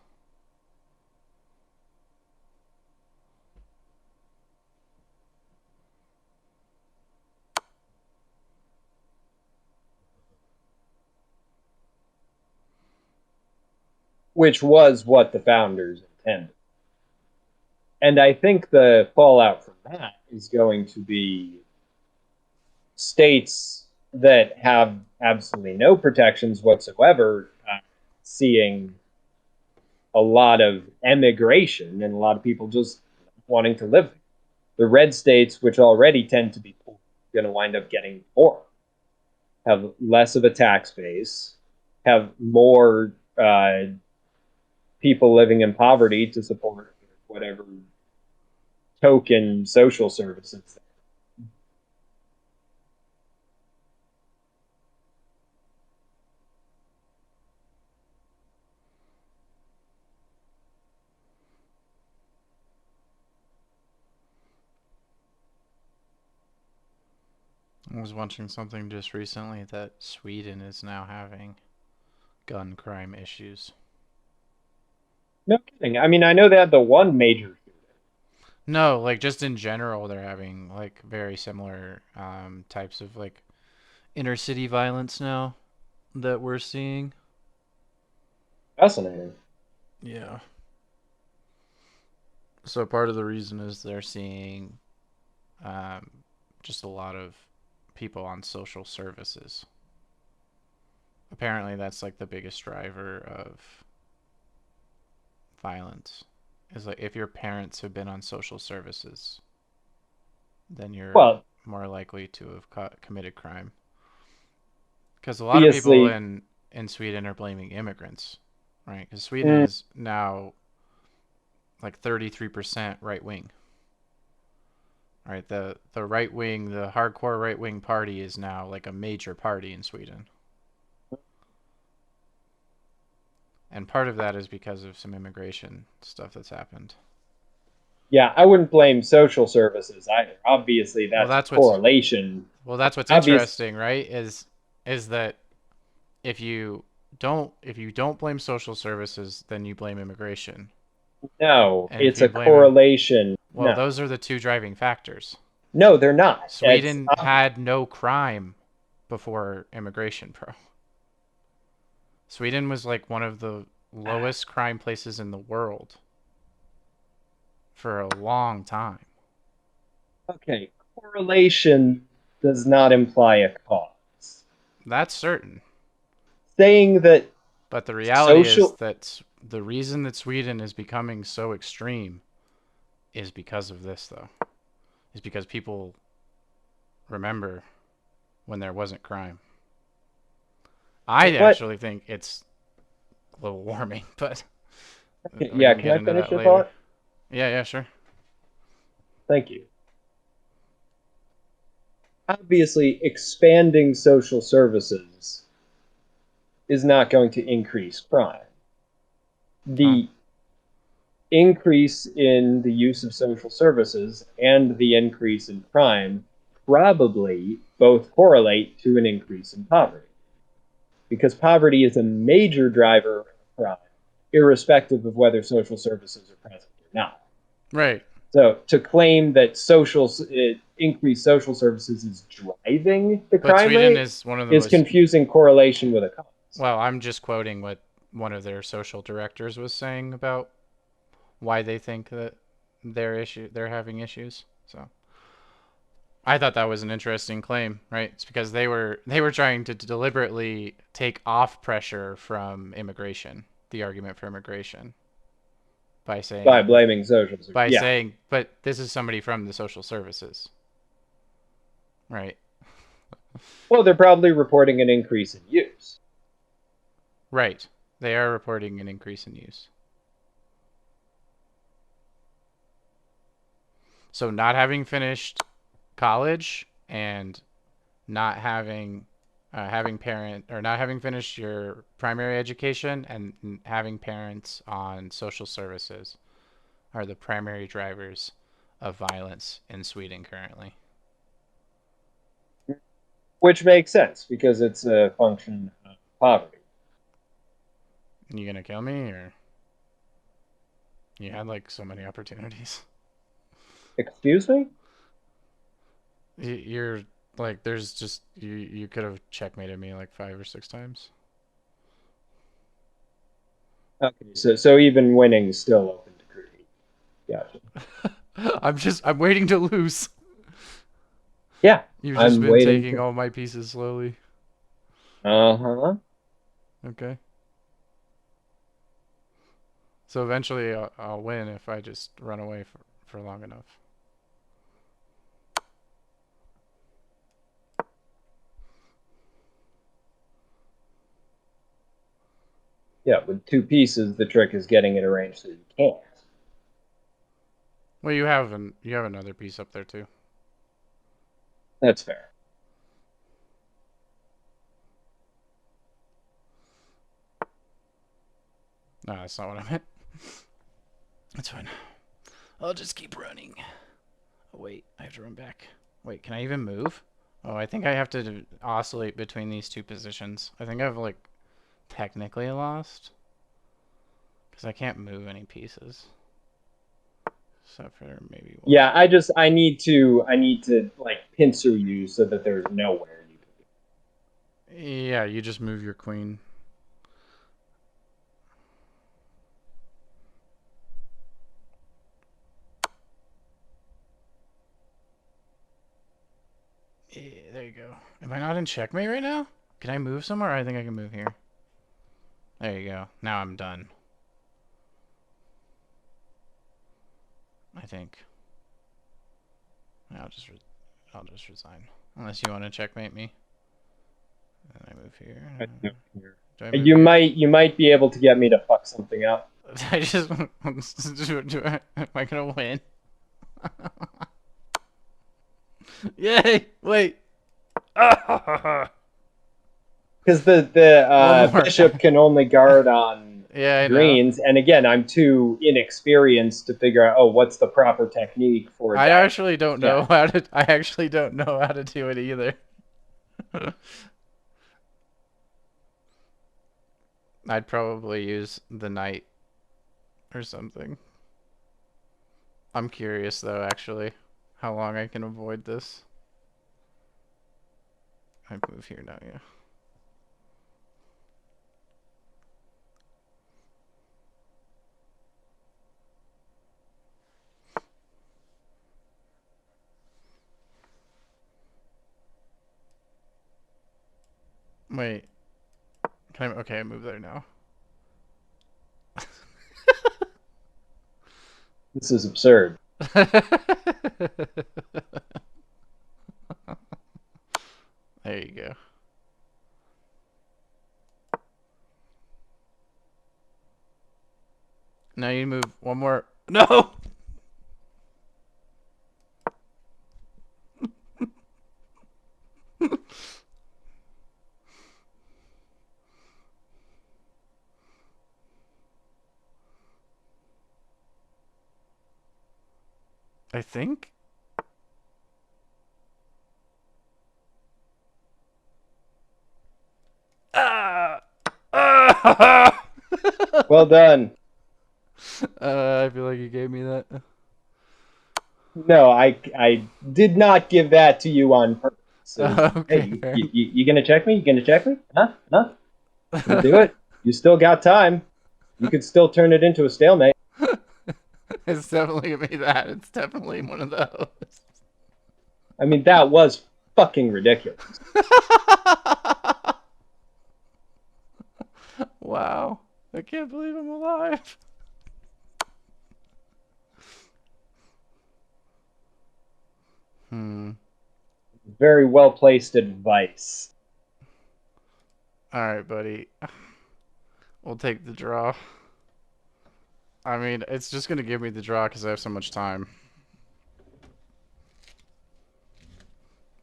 Which was what the founders intended. And I think the fallout from that is going to be states that have absolutely no protections whatsoever seeing a lot of emigration and a lot of people just wanting to live there. The red states, which already tend to be poor, are going to wind up getting poorer, have less of a tax base, have more people living in poverty to support whatever token social services. I was watching something just recently that Sweden is now having gun crime issues. No kidding. I mean, I know they had the one major. No, like just in general, they're having like very similar types of like inner city violence now that we're seeing. Fascinating. Yeah. So part of the reason is they're seeing um, just a lot of people on social services. Apparently, that's like the biggest driver of violence. Is like if your parents have been on social services, then you're Well, more likely to have committed crime. Because a lot of people obviously, in Sweden are blaming immigrants, right? Because Sweden mm, is now like 33% right wing. Right, the right wing, the hardcore right wing party is now like a major party in Sweden, and part of that is because of some immigration stuff that's happened. yeah, I wouldn't blame social services either. Obviously, Well, that's a that's what's correlation. well, that's what's Obvious, interesting, right? Is that if you don't blame social services, then you blame immigration, no, and if it's you a blame them, correlation. well, No, those are the two driving factors. no, they're not. It's Sweden had no crime before immigration, bro. Sweden was like one of the lowest crime places in the world for a long time. okay. Correlation does not imply a cause. That's certain. Saying that But the reality is social, that the reason that Sweden is becoming so extreme is because of this, though. Is because people remember when there wasn't crime. I what? actually think it's global warming, but we Yeah, can can get I into finish that your later. thought? Yeah, yeah, sure. Thank you. Obviously, expanding social services is not going to increase crime. Oh, The increase in the use of social services and the increase in crime probably both correlate to an increase in poverty because poverty is a major driver of crime, irrespective of whether social services are present or not. right. So to claim that increased social services is driving the But crime Sweden rate is one of the is most. confusing correlation with a cause. Well, I'm just quoting what one of their social directors was saying about why they think that they're having issues. So I thought that was an interesting claim, right? It's because they were trying to deliberately take off pressure from immigration, the argument for immigration, by By saying blaming social services. Yeah. but this is somebody from the social services, right? Well, they're probably reporting an increase in use. Right. They are reporting an increase in use. So not having finished college and not having having parent or not having finished your primary education and having parents on social services are the primary drivers of violence in Sweden currently. Which makes sense because it's a function of poverty. You gonna kill me or you had like so many opportunities? Excuse me? You're like there's just you could have checkmated me like 5 or 6 times. Okay, so even winning is still open to critique. Gotcha. I'm waiting to lose. Yeah, You've just I'm been waiting taking for. all my pieces slowly. Uh-huh. Okay. So eventually I'll win if I just run away for long enough. Yeah, with two pieces, the trick is getting it arranged so you can't. Well, you have another piece up there too. That's fair. No, that's not what I meant. That's fine. I'll just keep running. Oh, wait, I have to run back. Wait, can I even move? Oh, I think I have to oscillate between these two positions. I think I've like technically lost because I can't move any pieces except for maybe one. Yeah, I need to like pincer you so that there's nowhere you can Yeah, you just move your queen. Yeah, there you go. Am I not in checkmate right now? Can I move somewhere? I think I can move here. There you go. Now I'm done. I think. I'll just resign. Unless you want to checkmate me. And I move here. do here. Do I move You here? might be able to get me to fuck something up. I just am I gonna win? Yay! Wait. Because the One more. bishop can only guard on Yeah, I know. greens, and again, I'm too inexperienced to figure out, oh, what's the proper technique for a I diagonal actually don't know check. how to. I actually don't know how to do it either. I'd probably use the knight or something. I'm curious though, actually, how long I can avoid this. I move here now, yeah. Wait, can I? Okay, I move there now. This is absurd. There you go. Now you move one more. No. I think. Ah. Well done. I feel like you gave me that. No, I did not give that to you on purpose. So, hey, Okay, fair. you gonna check me? You gonna check me? Huh? Huh? Gonna do it? You still got time. You could still turn it into a stalemate. It's definitely gonna be that. It's definitely one of those. I mean, that was fucking ridiculous. Wow. I can't believe I'm alive. Hmm. Very well placed advice. Alright, buddy. We'll take the draw. I mean, it's just gonna give me the draw because I have so much time.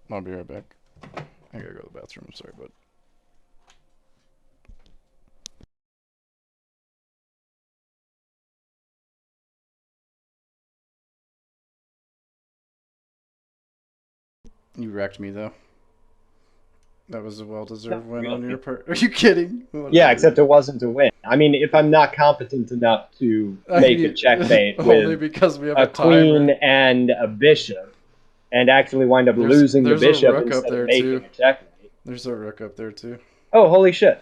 I'll be right back. I gotta go to the bathroom. Sorry, bud. You wrecked me, though. That was a Not well-deserved win on your really. part. Are you kidding? Yeah, Whatever. except it wasn't a win. I mean, if I'm not competent enough to I make a mean, checkmate only with because we have a a queen timer. and a bishop, and actually wind up losing the There's a bishop rook up instead of there too. making a checkmate. There's a rook up there too. Oh, holy shit.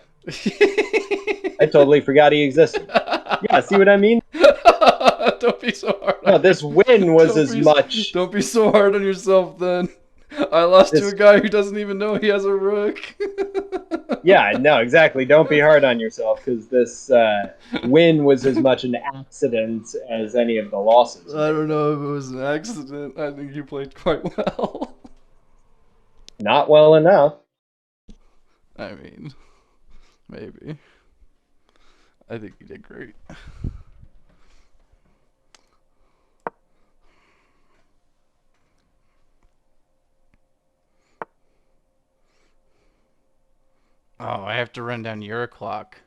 I totally forgot he existed. Yeah, see what I mean? Don't be so hard on No, this win was don't as be much don't be so hard on yourself then. I lost to a this. guy who doesn't even know he has a rook. Yeah, no, exactly. Don't be hard on yourself because this win was as much an accident as any of the losses I may have don't been. know if it was an accident. I think you played quite well. Not well enough. I mean, maybe. I think you did great. Oh, I have to run down your clock.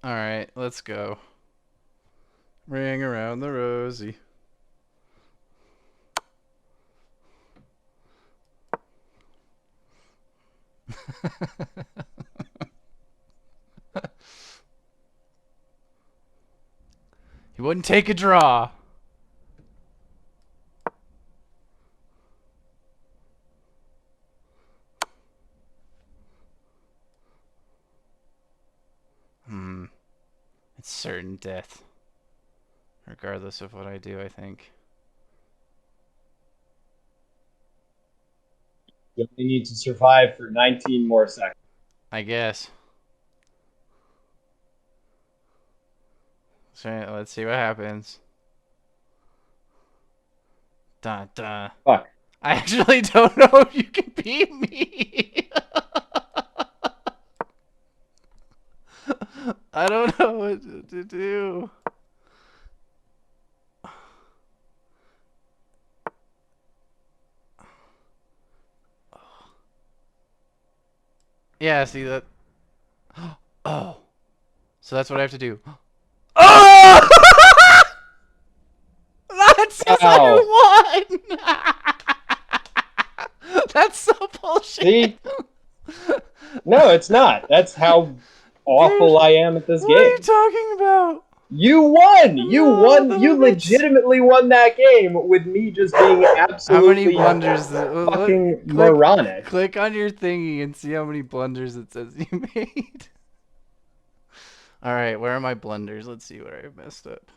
Alright, let's go. Ring around the rosy. He wouldn't take a draw. Hmm. It's certain death. Regardless of what I do, I think. You only need to survive for 19 more seconds. I guess. So let's see what happens. Dun dun. Fuck. I actually don't know if you can beat me. I don't know what to do. Yeah, see that. Oh. So that's what I have to do. Oh! That says Wow. I won! That's so bullshit. See? No, it's not. That's how Dude, awful I am at this what are you game. talking about? You won! You No, won! the You limits. legitimately won that game with me just being How many absolutely blunders? fucking Click, moronic. click on your thingy and see how many blunders it says you made. All right, where are my blunders? Let's see where I messed up.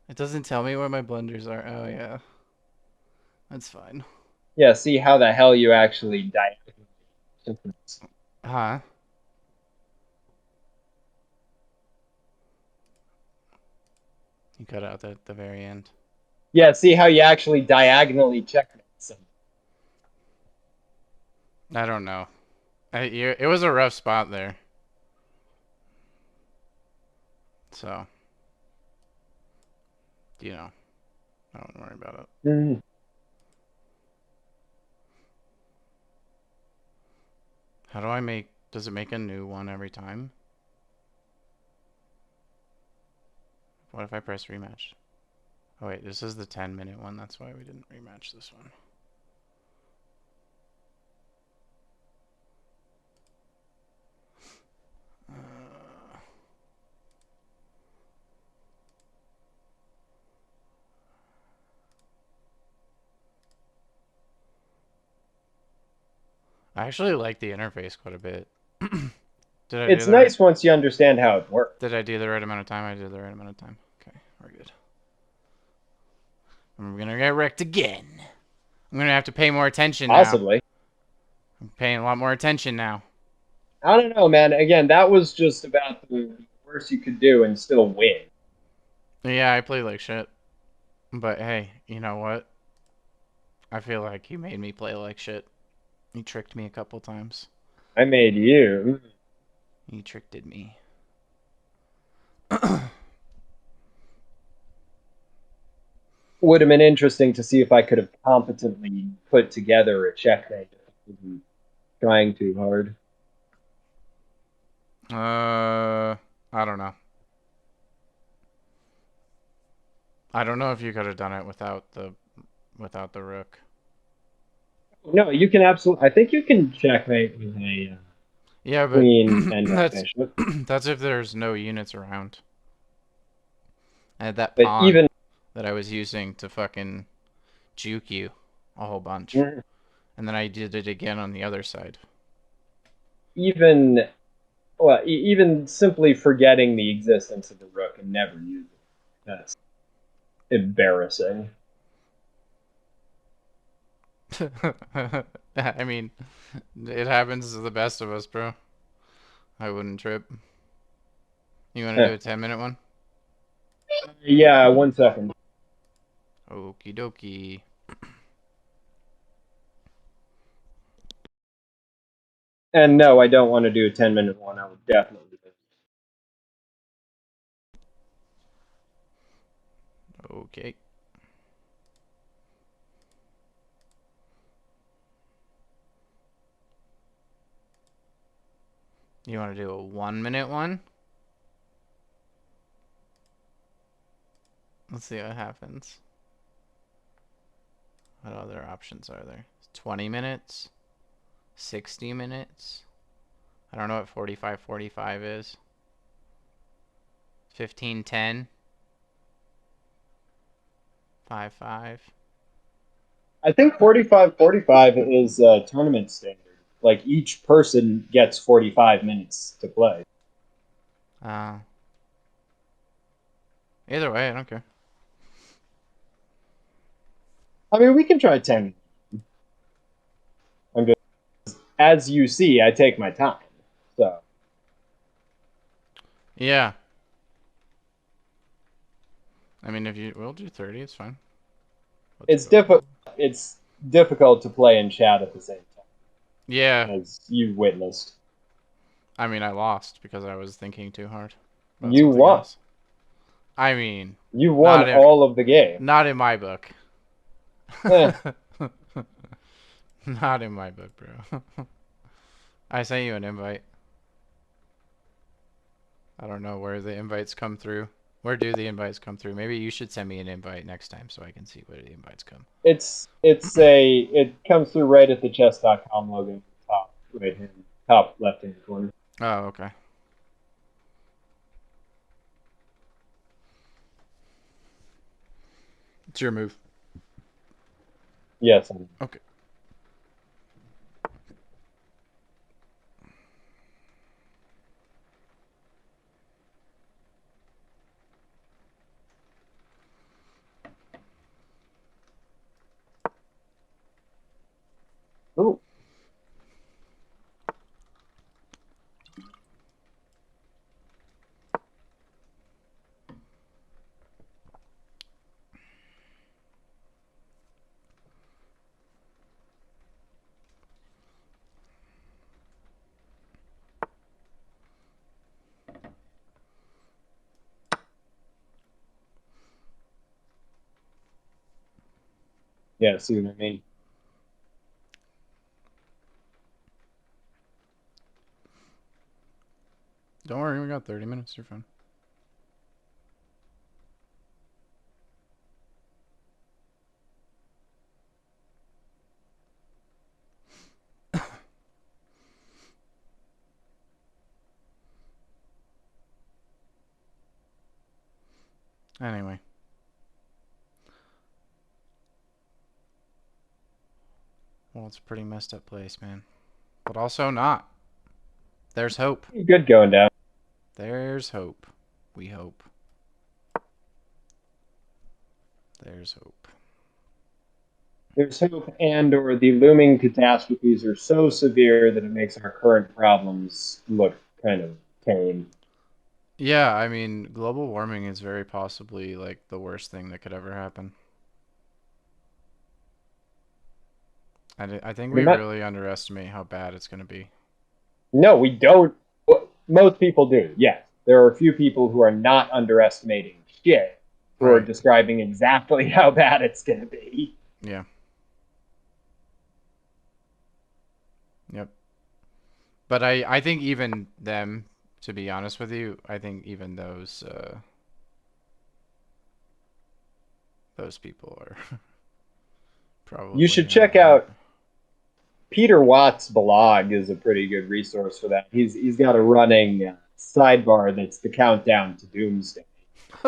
It doesn't tell me where my blunders are. Oh yeah, that's fine. Yeah, see how the hell you actually died. Huh? You cut out at the very end. Yeah, see how you actually diagonally checkmate someone. I don't know. It was a rough spot there. So, you know, I don't worry about it. Mm. How do I make? Does it make a new one every time? What if I press rematch? Oh wait, this is the 10-minute one. That's why we didn't rematch this one. I actually like the interface quite a bit. Did I do It's the right? nice once you understand how it works. Did I do the right amount of time? I did the right amount of time. Okay, we're good. I'm gonna get wrecked again. I'm gonna have to pay more attention now. Possibly. I'm paying a lot more attention now. I don't know, man. Again, that was just about the worst you could do and still win. Yeah, I played like shit. But hey, you know what? I feel like you made me play like shit. You tricked me a couple times. I made you. You tricked me. Would have been interesting to see if I could have competently put together a checkmate if I wasn't trying too hard. I don't know. I don't know if you could have done it without the rook. No, you can absolutely. I think you can checkmate with a Yeah, but queen and a that's bishop. that's if there's no units around. I had that But pawn even that I was using to fucking juke you a whole bunch. mm, And then I did it again on the other side. even well, even simply forgetting the existence of the rook and never using it. That's embarrassing. I mean, it happens to the best of us, bro. I wouldn't trip. You want to do a 10-minute one? Yeah, 1 second. Okie dokie. And no, I don't want to do a 10-minute one. I would definitely. Okay. You want to do a 1-minute one? Let's see what happens. What other options are there? 20 minutes? 60 minutes? I don't know what 45-45 is. 15-10? 5-5? I think 45-45 is tournament standard. Like each person gets 45 minutes to play. Uh, Either way, I don't care. I mean, we can try 10. I'm just, as you see, I take my time. So Yeah. I mean, if you... We'll do 30, it's fine. Let's it's go. difficult. It's difficult to play and chat at the same Yeah. time, as you witnessed. I mean, I lost because I was thinking too hard about You something won. else. I mean, You won not in all of the game. not in my book. Eh, Not in my book, bro. I sent you an invite. I don't know where the invites come through. Where do the invites come through? Maybe you should send me an invite next time so I can see where the invites come. it comes through right at the chess.com logo, top right hand, top left hand corner. Oh, okay. It's your move. Yes. Okay. Ooh. Yeah, see what I mean? Don't worry, we got 30 minutes. You're fine. Anyway. Well, it's a pretty messed up place, man. but also not. There's hope. Good going down. There's hope. We hope. There's hope. There's hope, and or the looming catastrophes are so severe that it makes our current problems look kind of tame. Yeah, I mean, global warming is very possibly like the worst thing that could ever happen. And I think I mean, we not, really underestimate how bad it's going to be. no, we don't. Most people do, yes. There are a few people who are not underestimating shit, who are Right. describing exactly how bad it's going to be. Yeah. Yep. But I think even them, to be honest with you, I think even those people are You probably should not check right. out Peter Watt's blog is a pretty good resource for that. He's got a running sidebar that's the countdown to doomsday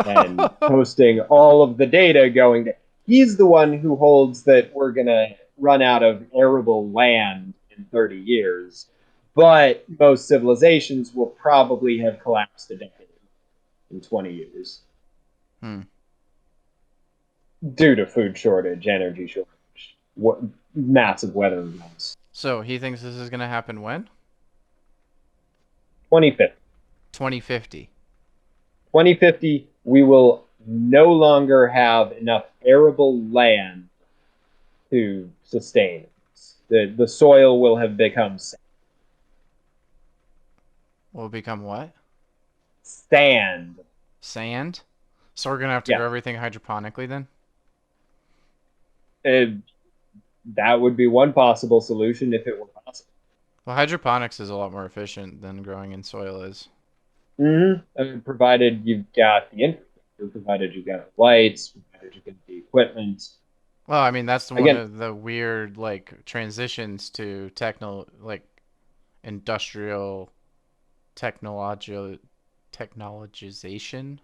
and posting all of the data going to. He's the one who holds that we're gonna run out of arable land in 30 years, but most civilizations will probably have collapsed a decade in 20 years Hmm. due to food shortage, energy shortage, massive weather events. So he thinks this is going to happen when? 2050. 2050. 2050, we will no longer have enough arable land to sustain it. The soil will have become Will it become what? sand. Sand? So we're going to have to Yeah, grow everything hydroponically then? uh, that would be one possible solution if it were possible. Well, hydroponics is a lot more efficient than growing in soil is. Provided you've got the infrastructure, provided you've got lights, provided you've got the equipment. Well, I mean, that's one Again, of the weird like transitions to industrial technology technologization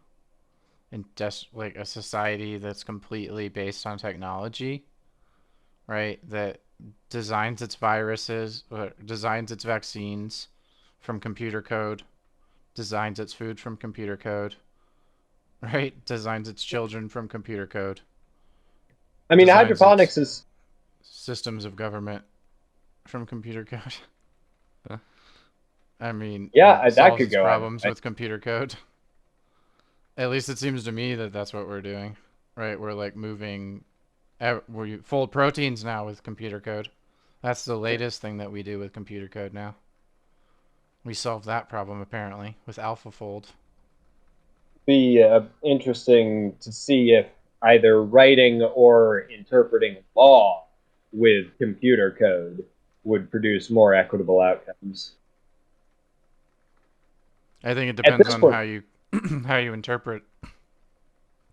and just like a society that's completely based on technology, right? That designs its viruses, or designs its vaccines from computer code, designs its food from computer code, right? Designs its children from computer code, I mean, designs its hydroponics is, systems of government from computer code. I mean, yeah, that solves could its go either problems way. with computer code. At least it seems to me that that's what we're doing, right? We're like moving, we fold proteins now with computer code. That's the latest thing that we do with computer code now. We solved that problem apparently with AlphaFold. Be interesting to see if either writing or interpreting law with computer code would produce more equitable outcomes. I think it At depends this on point, how you how you interpret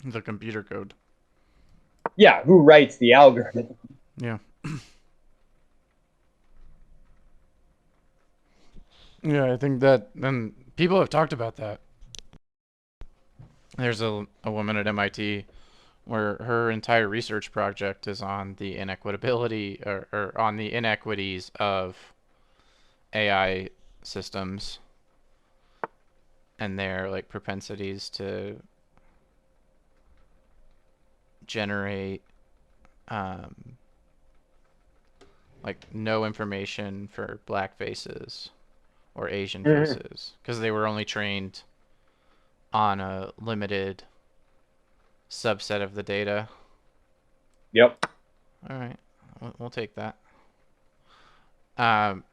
the computer code. yeah, who writes the algorithm? Yeah. Yeah, I think that then people have talked about that. There's a woman at MIT where her entire research project is on the inequitability or on the inequities of AI systems and their like propensities to generate um, like no information for black faces or Asian Mm-hmm. faces because they were only trained on a limited subset of the data. Yep. All right, we'll take that. Um,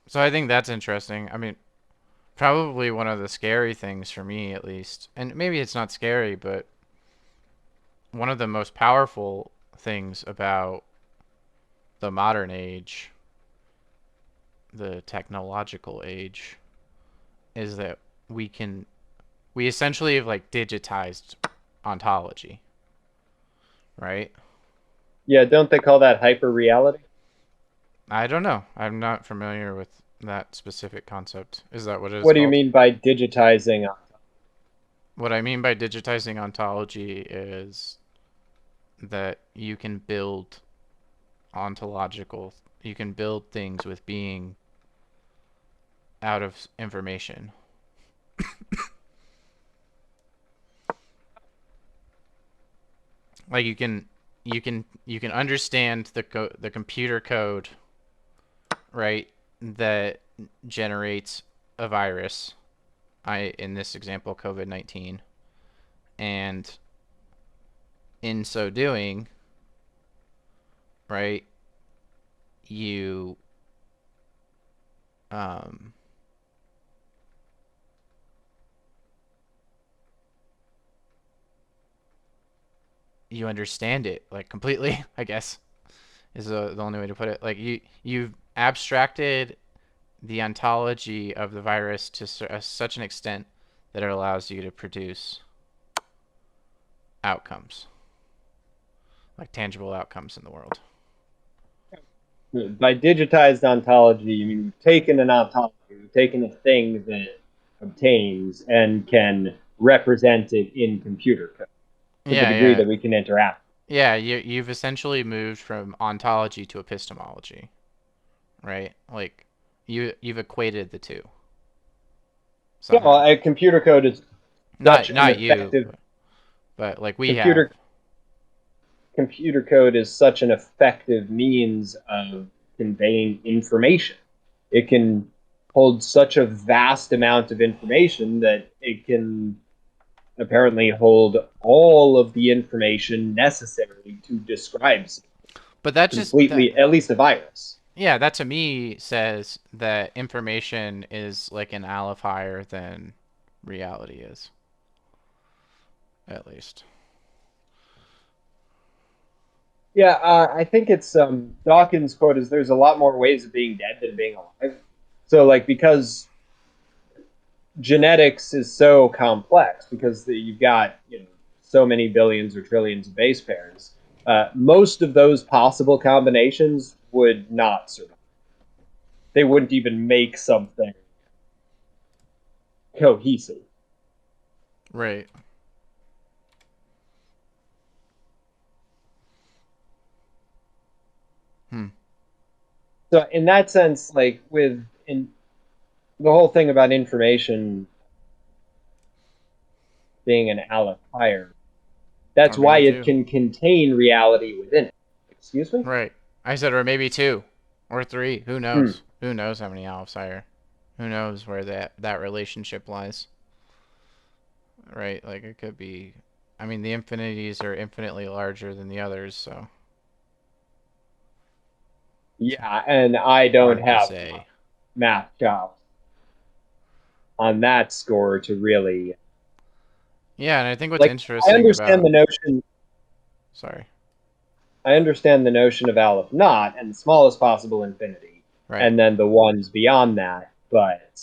so I think that's interesting. I mean, probably one of the scary things for me, at least, and maybe it's not scary, but one of the most powerful things about the modern age, the technological age, is that we can we essentially have like digitized ontology, right? Yeah, don't they call that hyper reality? I don't know. I'm not familiar with that specific concept. Is that what it is What do you called? mean by digitizing? What I mean by digitizing ontology is that you can build ontological, you can build things with being out of information. Like you can understand the computer code, right, that generates a virus. In this example, COVID-19, and in so doing, right, you um, you understand it like completely. I guess is the only way to put it. Like you've abstracted the ontology of the virus to such an extent that it allows you to produce outcomes, like tangible outcomes in the world. By digitized ontology, you mean we've taken an ontology, we've taken a thing that obtains and can represent it in computer code to the Yeah, degree yeah, that we can interact. yeah. You've essentially moved from ontology to epistemology, right? Like you've equated the two Yeah, well, somehow. computer code is such an Not you, effective but like we have. computer computer code is such an effective means of conveying information. It can hold such a vast amount of information that it can apparently hold all of the information necessary to describe But that just completely, that at least a virus. yeah, that to me says that information is like an aleph higher than reality is, at least. Yeah, I think it's Dawkins' quote is there's a lot more ways of being dead than being alive. So, like, because genetics is so complex, because you've got so many billions or trillions of base pairs, most of those possible combinations would not survive. They wouldn't even make something cohesive. Right. Hmm. So, in that sense, like in the whole thing about information being an aleph higher, Or that's why maybe it two. can contain reality within it. Excuse me? Right. I said, or maybe two, or three. Who Hmm. knows? Who knows how many alephs higher? Who knows where that relationship lies? Right. Like it could be. I mean, the infinities are infinitely larger than the others, so it's Yeah, and I don't hard to have say. math chops on that score to really Yeah, and I think what's like. I interesting understand about. the notion. Sorry. I understand the notion of aleph naught and the smallest possible infinity, Right. and then the ones beyond that. But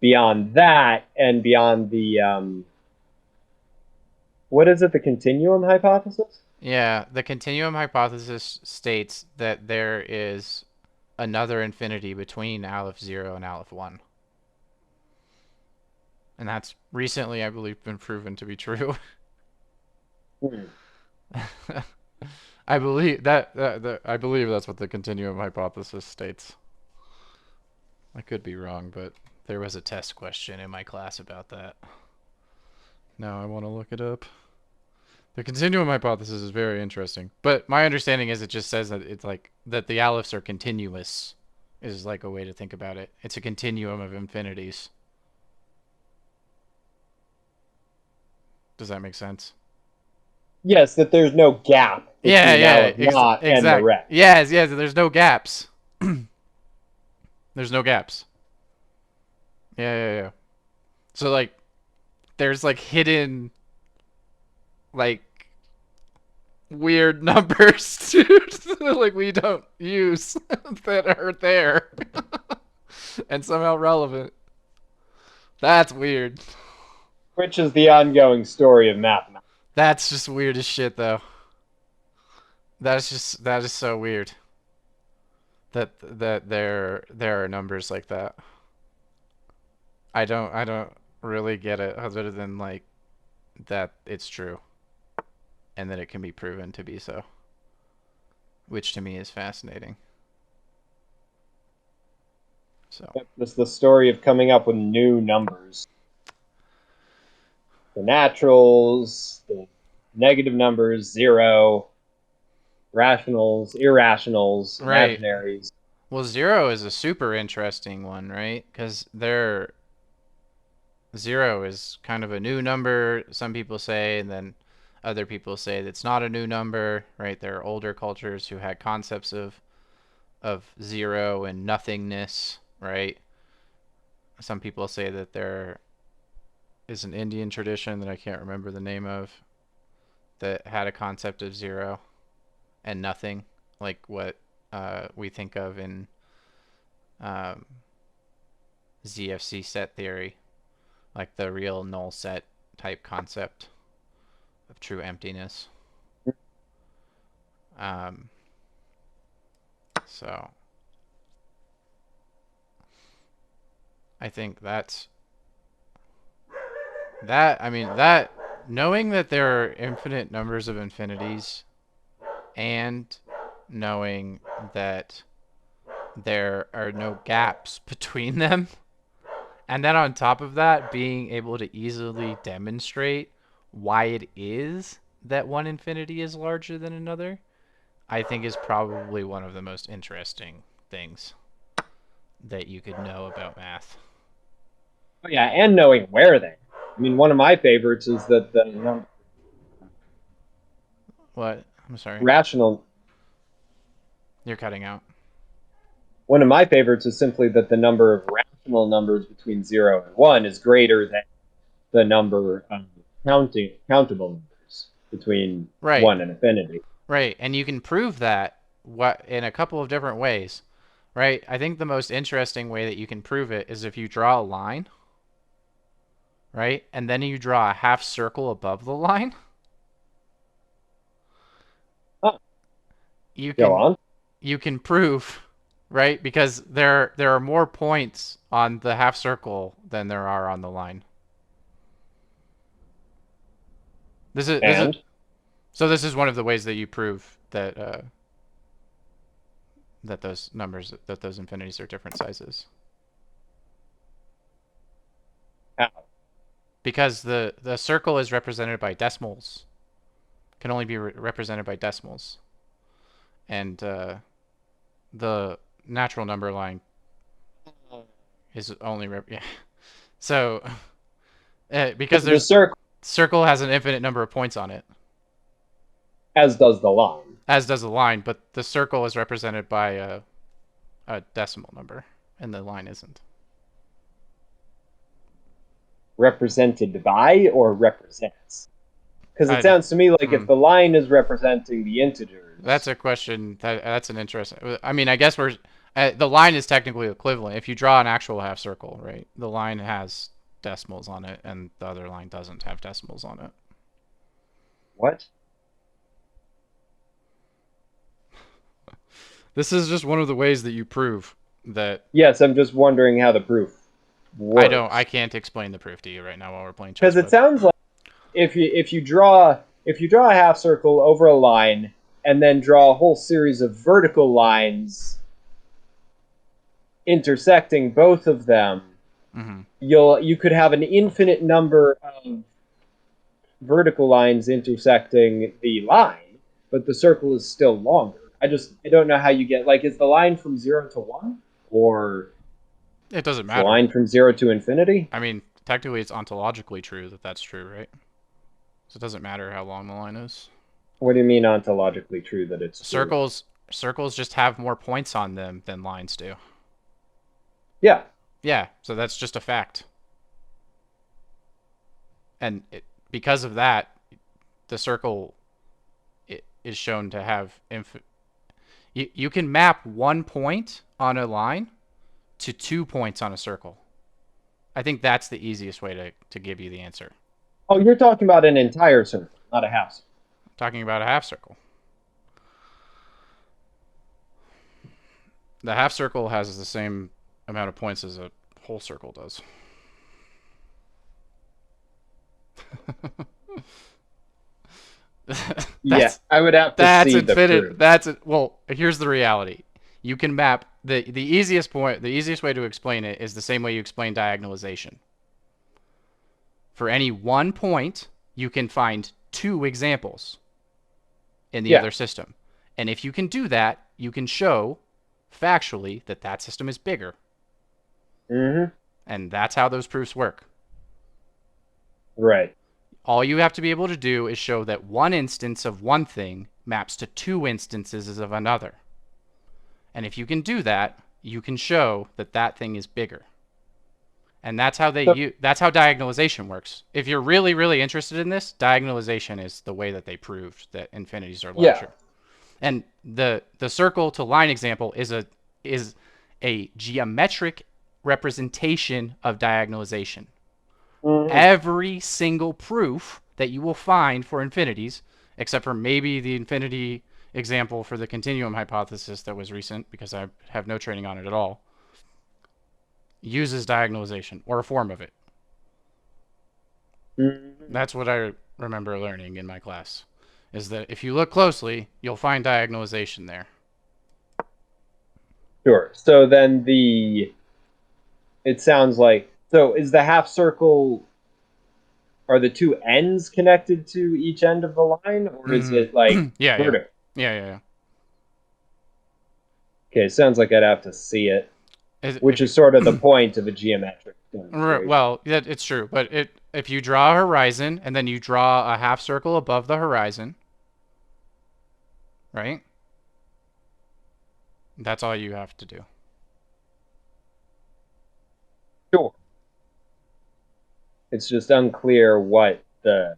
beyond that, and beyond the what is it? The continuum hypothesis. Yeah, the continuum hypothesis states that there is another infinity between aleph 0 and aleph 1. And that's recently, I believe, been proven to be true. Hmm. I believe that's what the continuum hypothesis states. I could be wrong, but there was a test question in my class about that. Now I want to look it up. The continuum hypothesis is very interesting, but my understanding is it just says that it's like that the alephs are continuous is like a way to think about it. It's a continuum of infinities. Does that make sense? Yes, that there's no gap Yeah, between yeah, aleph naught and the exact. rest. Yes, yes. There's no gaps. There's no gaps. Yeah, yeah, yeah. So like, there's like hidden like weird numbers, dude, like we don't use that are there and somehow relevant. That's weird. Which is the ongoing story of mathematics. That's just weird as shit, though. That is so weird that there are numbers like that. I don't really get it other than like that it's true and that it can be proven to be so, which to me is fascinating. So This is the story of coming up with new numbers. The naturals, the negative numbers, zero, rationals, irrationals, right. imaginaries. Well, zero is a super interesting one, right? Because zero is kind of a new number, some people say, and then other people say that's not a new number, right? There are older cultures who had concepts of zero and nothingness, right? Some people say that there is an Indian tradition that I can't remember the name of that had a concept of zero and nothing, like what we think of in um, ZFC set theory, like the real null set type concept of true emptiness. Um, so I think I mean, that knowing that there are infinite numbers of infinities and knowing that there are no gaps between them, and then on top of that, being able to easily demonstrate why it is that one infinity is larger than another, I think is probably one of the most interesting things that you could know about math. Oh, yeah, and knowing where they are. I mean, one of my favorites is that the What? I'm sorry. rational. You're cutting out. One of my favorites is simply that the number of rational numbers between 0 and 1 is greater than the number of countable numbers between Right. 1 and infinity. Right. And you can prove that what in a couple of different ways. Right? I think the most interesting way that you can prove it is if you draw a line, right? And then you draw a half circle above the line. Huh, You go can on. you can prove, right? Because there are more points on the half circle than there are on the line. This is And so this is one of the ways that you prove that those infinities are different sizes. how? Because the circle is represented by decimals, can only be represented by decimals, and the natural number line is only yeah. So because The there's circle, circle has an infinite number of points on it, as does the line, as does the line, but the circle is represented by a decimal number, and the line isn't. represented by or represents. Because it I sounds to me like if hmm, the line is representing the that's integers, a question. That's an interesting. I mean, I guess we're the line is technically equivalent. If you draw an actual half circle, right, the line has decimals on it, and the other line doesn't have decimals on it. what? This is just one of the ways that you prove that. Yes, I'm just wondering how the proof I works. can't explain the proof to you right now while we're playing chess, Because it bud. sounds like if you draw a half circle over a line and then draw a whole series of vertical lines intersecting both of them, Mm-hmm. you could have an infinite number of vertical lines intersecting the line, but the circle is still longer. I don't know how you get, like, is the line from 0 to 1, or It doesn't is the matter. line from 0 to infinity? I mean, technically, it's ontologically true that that's true, right? So it doesn't matter how long the line is. What do you mean ontologically true that it's true? Circles just have more points on them than lines do. Yeah. Yeah, so that's just a fact. And because of that, the circle is shown to have you can map 1 point on a line to 2 points on a circle. I think that's the easiest way to give you the answer. Oh, you're talking about an entire circle, not a half circle. I'm talking about a half circle. The half circle has the same amount of points as a whole circle does. Yeah, that's I would have to that's see the infinite. proof. Well, here's the reality. You can map the easiest point, the easiest way to explain it is the same way you explain diagonalization. For any one point, you can find two examples in the Yeah. other system. And if you can do that, you can show factually that that system is bigger. Mm-hmm. And that's how those proofs work. Right. All you have to be able to do is show that one instance of one thing maps to two instances of another. And if you can do that, you can show that that thing is bigger. And that's how So, that's how diagonalization works. If you're really really interested in this, diagonalization is the way that they proved that infinities are yeah. larger. And the circle to line example is a geometric representation of diagonalization. Mm-hmm. Every single proof that you will find for infinities, except for maybe the infinity example for the continuum hypothesis that was recent, because I have no training on it at all, uses diagonalization or a form of it. Mm-hmm. That's what I remember learning in my class, is that if you look closely, you'll find diagonalization there. Sure. So then it sounds like, so is the half circle, are the two ends connected to each end of the line, or is Mm-hmm. it like Yeah, yeah, vertical? yeah. Okay, sounds like I'd have to see it, which If you, is sort of the point of a geometric demonstration. well, yeah, it's true, but if you draw a horizon and then you draw a half circle above the horizon, right? That's all you have to do. Sure. It's just unclear what the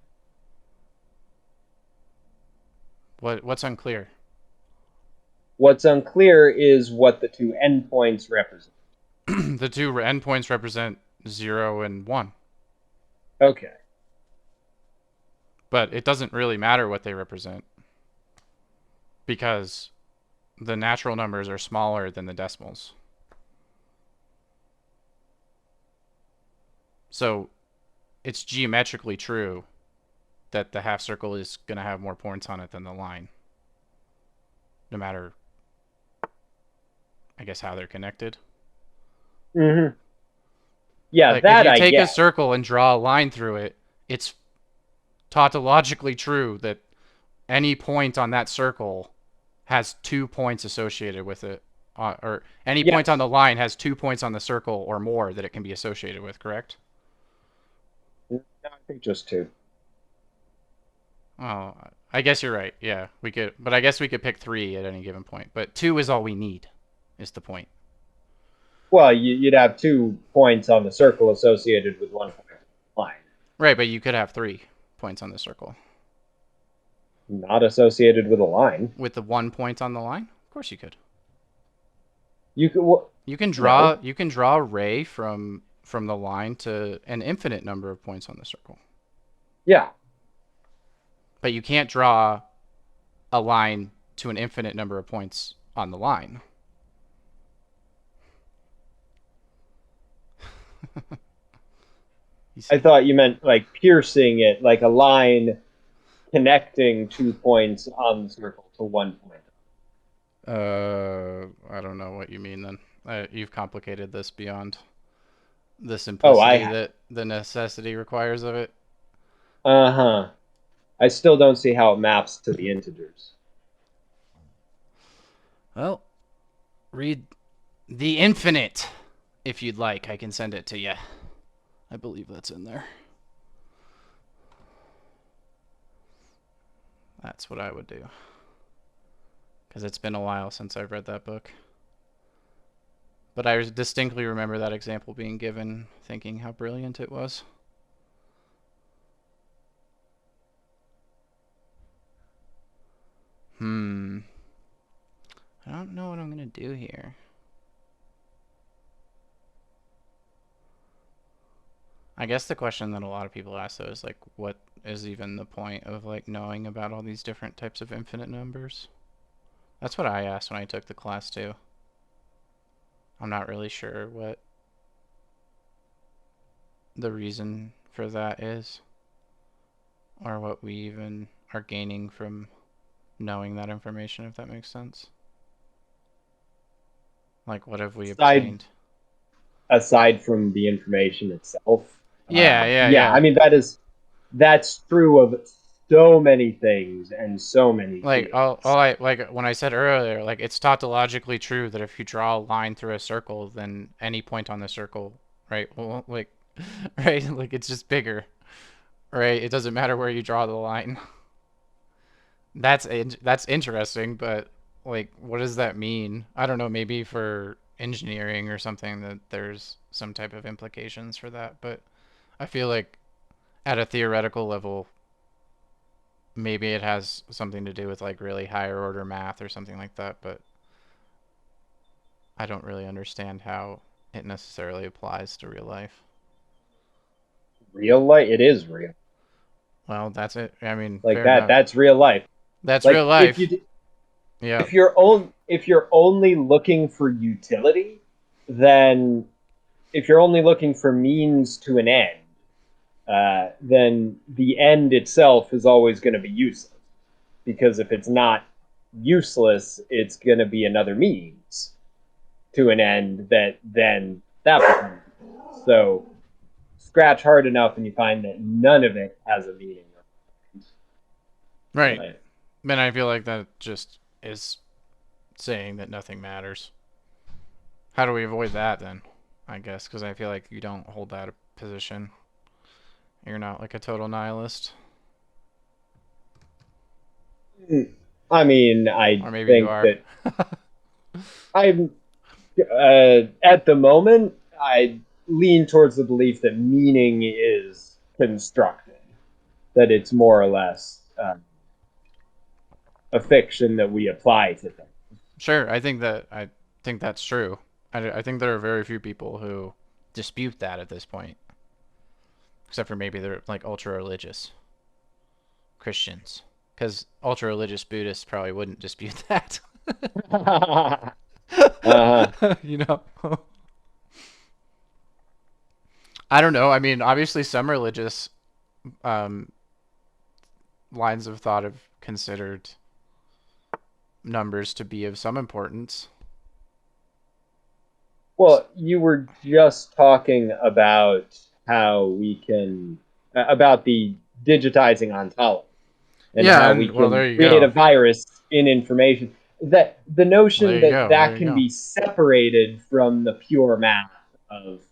What's unclear? what's unclear is what the two endpoints represent. The two endpoints represent 0 and 1, Okay. but it doesn't really matter what they represent because the natural numbers are smaller than the decimals. So it's geometrically true that the half circle is going to have more points on it than the line, no matter, I guess, how they're connected. Mm-hmm. Yeah, Like, if that you I take a get. circle and draw a line through it, it's tautologically true that any point on that circle has 2 points associated with it, or any point on Yes. the line has 2 points on the circle or more that it can be associated with, correct? No, I think just two. Oh, I guess you're right. Yeah, we could, but I guess we could pick three at any given point. But two is all we need, is the point. Well, you'd have 2 points on the circle associated with 1 point on the line, Right, but you could have 3 points on the circle not associated with a line. with the 1 point on the line. Of course, you could. You could, well, no. You can draw a ray from the line to an infinite number of points on the circle, Yeah. but you can't draw a line to an infinite number of points on the line. You I see? thought you meant like piercing it, like a line connecting 2 points on the circle to 1 point. I don't know what you mean then. You've complicated this beyond the Oh, I simplicity have. that the necessity requires of it. Uh huh. I still don't see how it maps to the integers. Well, read The Infinite if you'd like. I can send it to you. I believe that's in there. That's what I would do. Because it's been a while since I've read that book. But I distinctly remember that example being given, thinking how brilliant it was. Hmm. I don't know what I'm going to do here. I guess the question that a lot of people ask though is like, what is even the point of like knowing about all these different types of infinite numbers? That's what I asked when I took the class too. I'm not really sure what the reason for that is, or what we even are gaining from knowing that information, if that makes sense. Like, what have we aside obtained? aside from the information itself. Yeah, yeah, Yeah, I yeah. mean that's true of so many things and so many Like, all fields. I like when I said earlier, like it's tautologically true that if you draw a line through a circle, then any point on the circle, right? Well, like, right, like it's just bigger, right? It doesn't matter where you draw the line. That's interesting, but like, what does that mean? I don't know. Maybe for engineering or something that there's some type of implications for that, but I feel like at a theoretical level, maybe it has something to do with like really higher order math or something like that, but I don't really understand how it necessarily applies to real life. Real life, it is real. Well, that's it. I mean, Like fair enough. that's real life. That's real Like life. Yeah. if you're only looking for utility, then if you're only looking for means to an end, then the end itself is always going to be useless. Because if it's not useless, it's going to be another means to an end that then that becomes useless. So scratch hard enough and you find that none of it has a meaning. Right. Right. Then I feel like that just is saying that nothing matters. How do we avoid that then? I guess because I feel like you don't hold that position. You're not like a total nihilist, I mean, I or maybe you think are. that I'm at the moment I lean towards the belief that meaning is constructed, that it's more or less a fiction that we apply to things. Sure, I think that's true. I think there are very few people who dispute that at this point, except for maybe they're like ultra religious Christians, because ultra religious Buddhists probably wouldn't dispute that. uh-huh. You know, I don't know. I mean, obviously, some religious um, lines of thought have considered numbers to be of some importance. Well, you were just talking about how we can about the digitizing ontology and Yeah, how we and well, can there you create a go. virus in information, that the Well, notion there you that go. There that you can go. be separated from the pure math of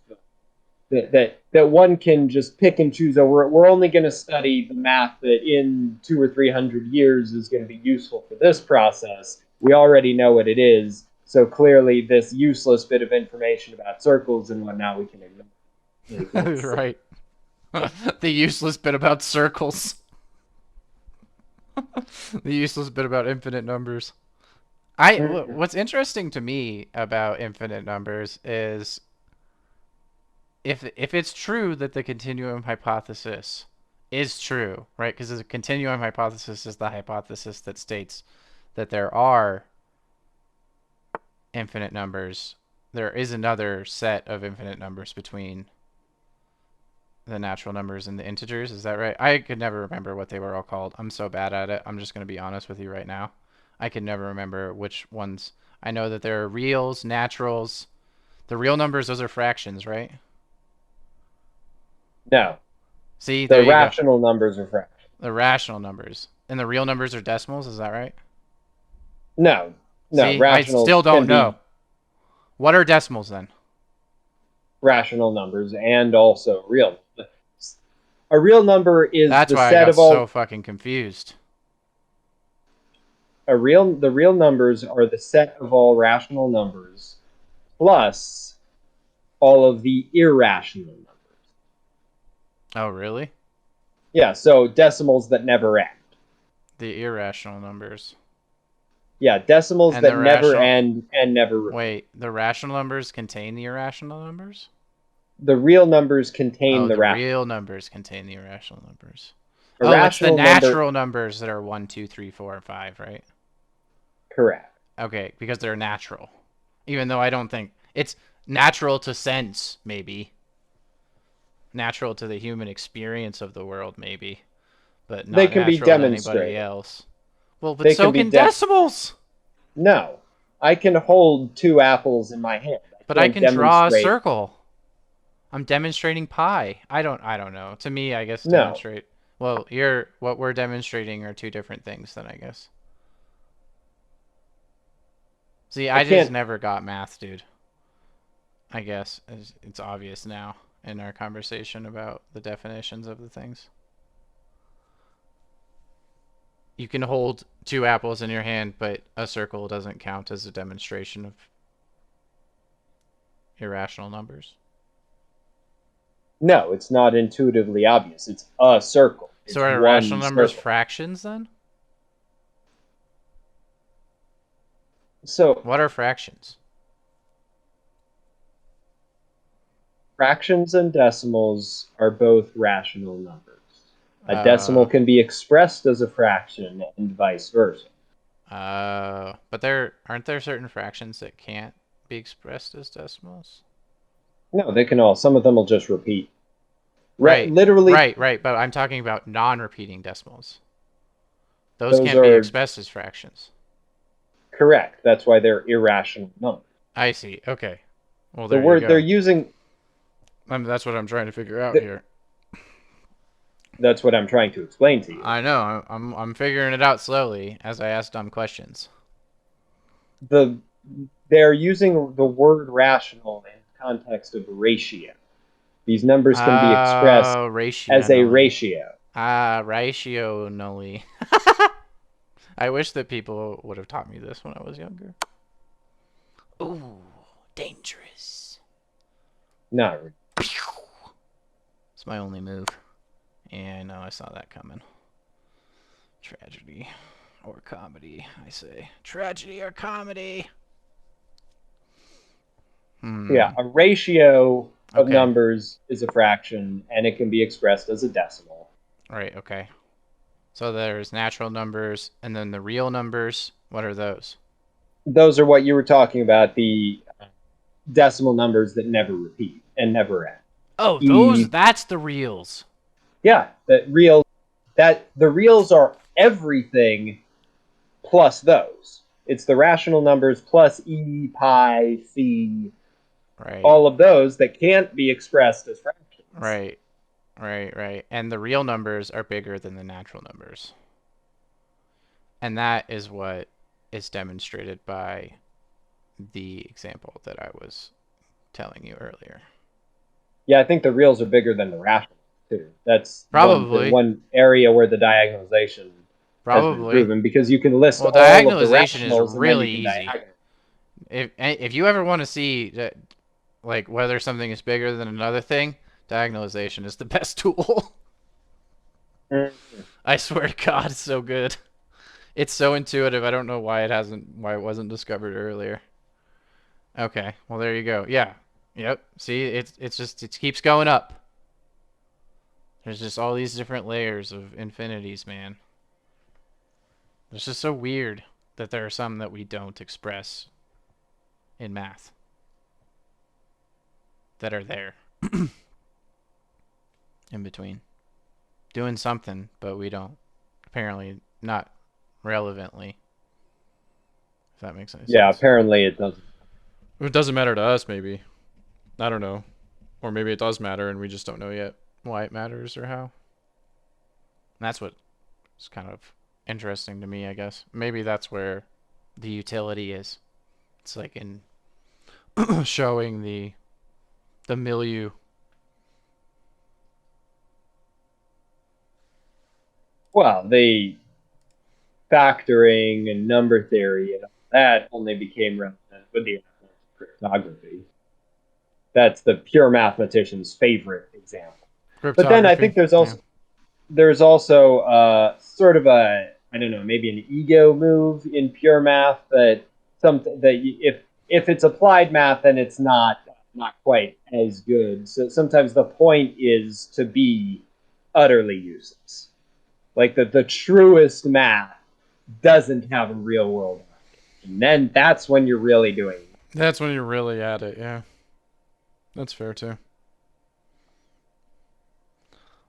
that one can just pick and choose. Oh, we're only going to study the math that in 200 or 300 years is going to be useful for this process. We already know what it is, so clearly this useless bit of information about circles and whatnot we can ignore. Like that's Right. The useless bit about circles. The useless bit about infinite numbers. What's interesting to me about infinite numbers is if it's true that the continuum hypothesis is true, right? Because the continuum hypothesis is the hypothesis that states that there are infinite numbers. There is another set of infinite numbers between the natural numbers and the integers. Is that right? I could never remember what they were all called. I'm so bad at it. I'm just going to be honest with you right now. I can never remember which ones. I know that there are reals, naturals. The real numbers, those are fractions, right? no, See, the there you go. rational numbers are fractions. The rational numbers. And the real numbers are decimals, is that right? No, no, See, I still rationals don't can know. be What are decimals then? rational numbers and also real. A real number is That's the why I set got of so all fucking confused. the real numbers are the set of all rational numbers plus all of the irrational numbers. Oh, really? Yeah, so decimals that never end. The irrational numbers. Yeah, decimals And that the never rational. end and never repeat. Wait, the rational numbers contain the irrational numbers? The real numbers contain Oh, the the rational. real numbers contain the irrational numbers. A Oh, it's the rational number, natural numbers that are 1, 2, 3, 4, and 5, right? correct. Okay, because they're natural. Even though I don't think it's natural to sense, maybe. Natural to the human experience of the world, maybe. But They not can be natural to anybody demonstrated. else. Well, but They can so be can decimals! no. I can hold 2 apples in my hand. I But I can't can draw a demonstrate. circle. I'm demonstrating pi. I don't know. To me, I guess No, demonstrate. Well, what we're demonstrating are two different things then, I guess. See, I I just can't. never got math, dude. I guess it's obvious now in our conversation about the definitions of the things. You can hold two apples in your hand, but a circle doesn't count as a demonstration of irrational numbers. No, it's not intuitively obvious. It's a circle. So It's are irrational one numbers circle. fractions then? So What are fractions? fractions and decimals are both rational numbers. A decimal Uh, can be expressed as a fraction and vice versa. but there aren't there certain fractions that can't be expressed as decimals? No, they can all. Some of them will just repeat. Right, Literally, right. But I'm talking about non-repeating decimals. Those those can't be are expressed as fractions. correct. That's why they're irrational numbers. I see. Okay. Well, The there you word they're go. using, That's what I'm trying to figure out here. that's what I'm trying to explain to you. I know. I'm figuring it out slowly as I ask dumb questions. The They're using the word rational in the context of ratio. These numbers can be expressed as a Rationally. ratio. Rationally. I wish that people would have taught me this when I was younger. Ooh, dangerous. Not really. It's my only move. Yeah, I know. I saw that coming. Tragedy or comedy, I say. Tragedy or comedy? Yeah, Hmm. a ratio of Okay. numbers is a fraction, and it can be expressed as a decimal. Right, okay. So there's natural numbers and then the real numbers. What are those? Those are what you were talking about, the decimal numbers that never repeat and never end. Oh, E, that's the reals. yeah, that the reals are everything plus those. It's the rational numbers plus e, pi, c, Right, all of those that can't be expressed as fractions. right, right. And the real numbers are bigger than the natural numbers. And that is what is demonstrated by the example that I was telling you earlier. Yeah, I think the reals are bigger than the rationals too. That's Probably. one area where the diagonalization has been Probably. proven because you can list Well, all of the diagonalization is rationals and then you really can easy. diagonal. If you ever want to see that, like whether something is bigger than another thing, diagonalization is the best tool. Mm. I swear to God, it's so good. It's so intuitive. I don't know why it wasn't discovered earlier. Okay, well there you go. Yeah, yep. See, it keeps going up. There's just all these different layers of infinities, man. It's just so weird that there are some that we don't express in math that are there in between, doing something, but we don't. Apparently, not relevantly. If that makes any Yeah, sense. apparently it doesn't. It doesn't matter to us, maybe. I don't know. Or maybe it does matter and we just don't know yet why it matters or how. And that's what's kind of interesting to me, I guess. Maybe that's where the utility is. It's like in showing the milieu. Well, the factoring and number theory and all that only became relevant with the advent of cryptography. That's the pure mathematician's favorite example. But then I Cryptography. think Yeah. there's also sort of a, I don't know, maybe an ego move in pure math that something that if it's applied math, then it's not quite as good. So sometimes the point is to be utterly useless. Like the truest math doesn't have a real world application. And then that's when you're really doing it. That's when you're really at it, yeah. That's fair too.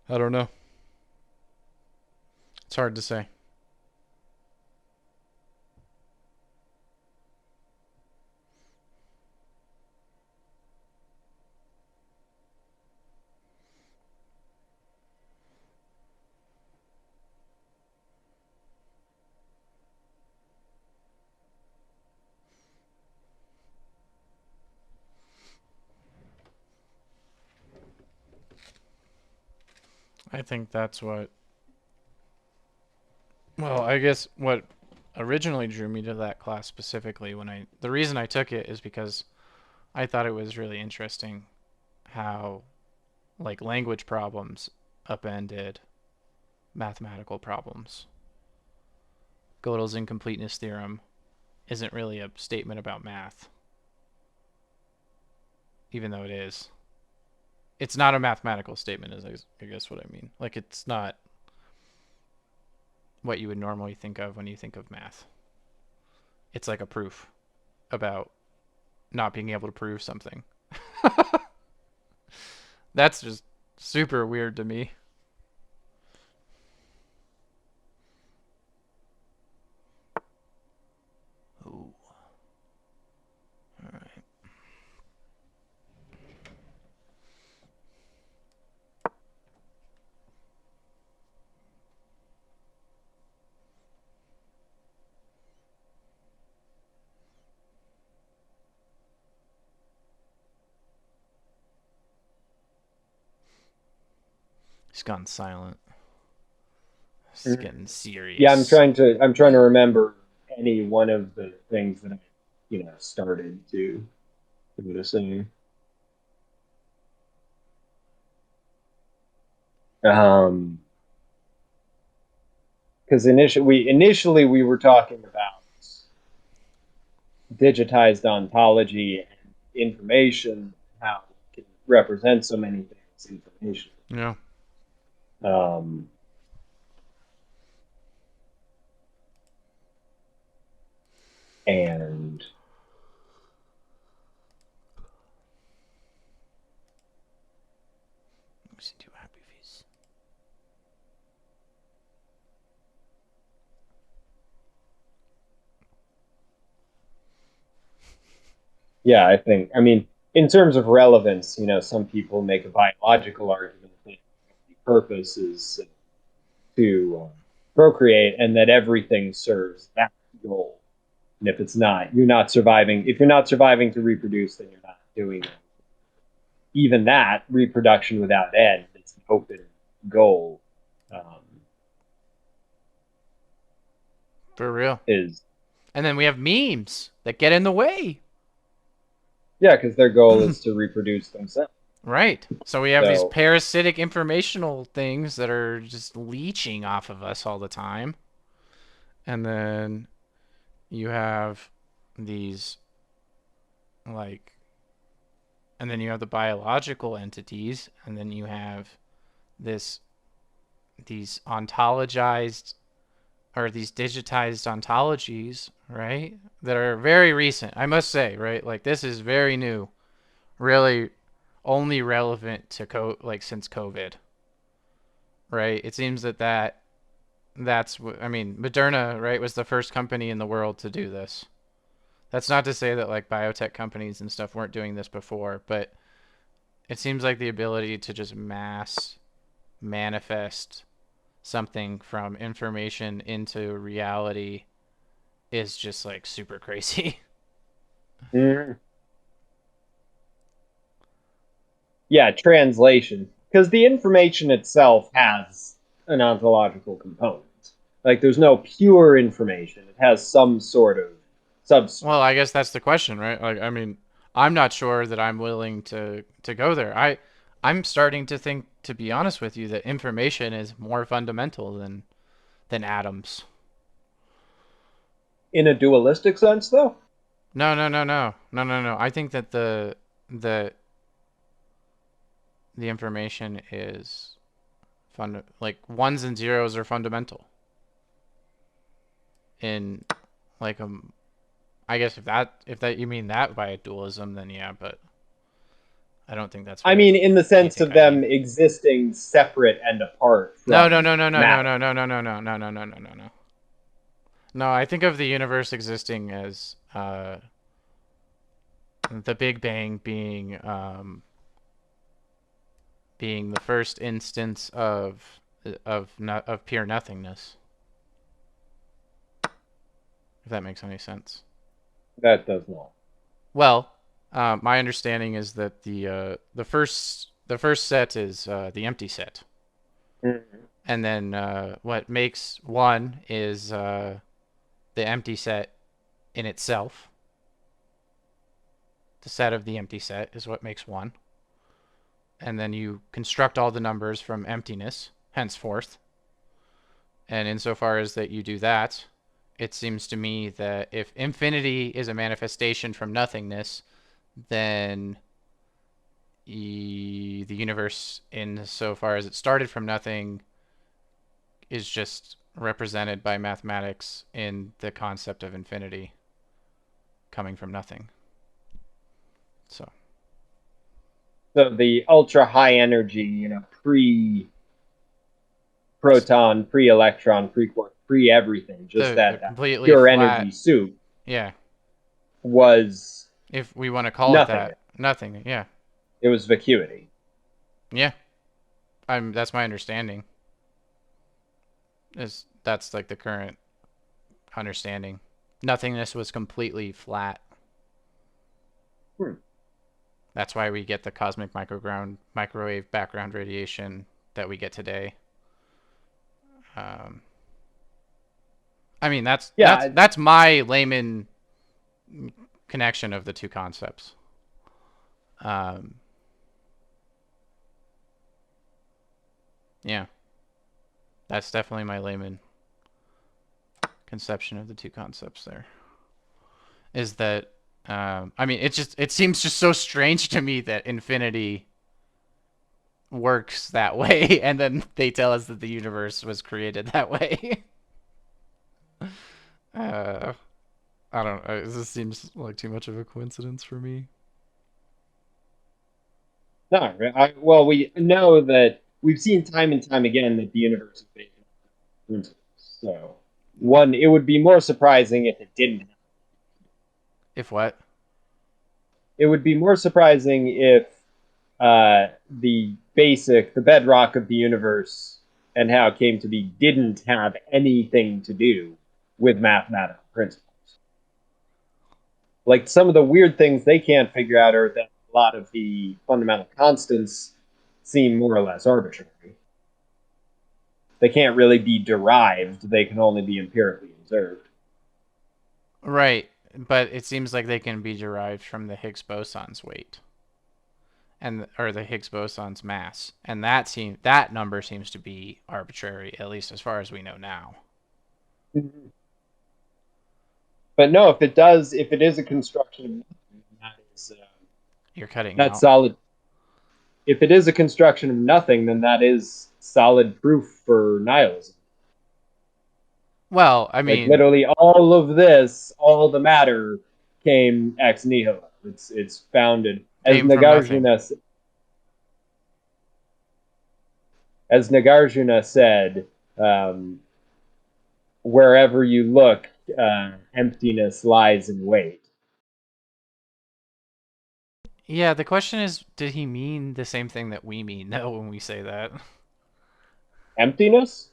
I don't know. It's hard to say. I think that's what. Well, I guess what originally drew me to that class specifically the reason I took it is because I thought it was really interesting how like language problems upended mathematical problems. Gödel's incompleteness theorem isn't really a statement about math, even though it is. It's not a mathematical statement, is I guess what I mean. Like it's not what you would normally think of when you think of math. It's like a proof about not being able to prove something. That's just super weird to me. Ooh, all right. He's gone silent. It's getting Yeah, serious. I'm trying to remember any one of the things that I, started to noticing. Because initially we were talking about digitized ontology and information, how it can represent so many things, information. Yeah. Um, and Too happy face. yeah, I mean, in terms of relevance, some people make a biological argument that the purpose is to procreate and that everything serves that goal. And if it's not, you're not surviving. If you're not surviving to reproduce, then you're not doing it. Even that reproduction without end, it's an open goal. Um, For real. is And then we have memes that get in the way. Yeah, because their goal is to reproduce themselves. Right. So we have these So parasitic informational things that are just leeching off of us all the time. And then you have these like and then you have the biological entities and then you have this these ontologized or these digitized ontologies, right? That are very recent. I must say, right? Like this is very new. Really only relevant to like since COVID, right? It seems that's what I mean. Moderna, right, was the first company in the world to do this. That's not to say that like biotech companies and stuff weren't doing this before, but it seems like the ability to just mass manifest something from information into reality is just like super crazy. mm, yeah, translation. Because the information itself has an ontological component. Like there's no pure information. It has some sort of substrate. Well, I guess that's the question, right? Like, I mean, I'm not sure that I'm willing to go there. I'm starting to think, to be honest with you, that information is more fundamental than atoms. In a dualistic sense, though? No, no, no, no, no, no, no. I think that the the information is like ones and zeros are fundamental in like I guess if that you mean that by dualism, then yeah, but I don't think that's I what mean, in the you sense think of I them mean. existing separate and apart No, no, from no, no, no, no, matter. no, no, no, no, no, no, no, no, no, no, no. No, I think of the universe existing as the Big Bang being the first instance of pure nothingness. If that makes any sense. That does not. Well, my understanding is that the first set is the empty set, Mhm. And then what makes one is the empty set in itself. The set of the empty set is what makes one. And then you construct all the numbers from emptiness, henceforth. And insofar as that you do that, it seems to me that if infinity is a manifestation from nothingness, then the universe, insofar as it started from nothing, is just represented by mathematics in the concept of infinity coming from nothing. So So the ultra high energy, pre proton, pre electron, pre quark, pre everything, just the that completely pure flat, energy soup yeah. was If we want to call it nothing. that, nothing. Yeah, It was vacuity. yeah. That's my understanding. Is that's like the current understanding. Nothingness was completely flat. Hmm. That's why we get the cosmic microwave background radiation that we get today. Um, I mean, that's that's Yeah, that's my layman connection of the two concepts. Um, yeah, that's definitely my layman conception of the two concepts. There is that. I mean, it seems just so strange to me that infinity works that way, and then they tell us that the universe was created that way. uh, I don't. This seems like too much of a coincidence for me. no, well, we know that we've seen time and time again that the universe is based on principles. So, one, it would be more surprising if it didn't. If what? It would be more surprising if the bedrock of the universe and how it came to be didn't have anything to do with mathematical principles. Like some of the weird things they can't figure out are that a lot of the fundamental constants seem more or less arbitrary. They can't really be derived, they can only be empirically observed. Right, but it seems like they can be derived from the Higgs boson's weight and or the Higgs boson's mass, and that number seems to be arbitrary, at least as far as we know now. But no, if it is a construction, that is You're cutting that's out. solid. If it is a construction of nothing, then that is solid proof for nihilism. Well, I Like mean, literally all of this, all the matter came ex nihilo. It's founded came from nothing. Nagarjuna said, wherever you look, emptiness lies in wait. Yeah, the question is, did he mean the same thing that we mean though when we say that? Emptiness?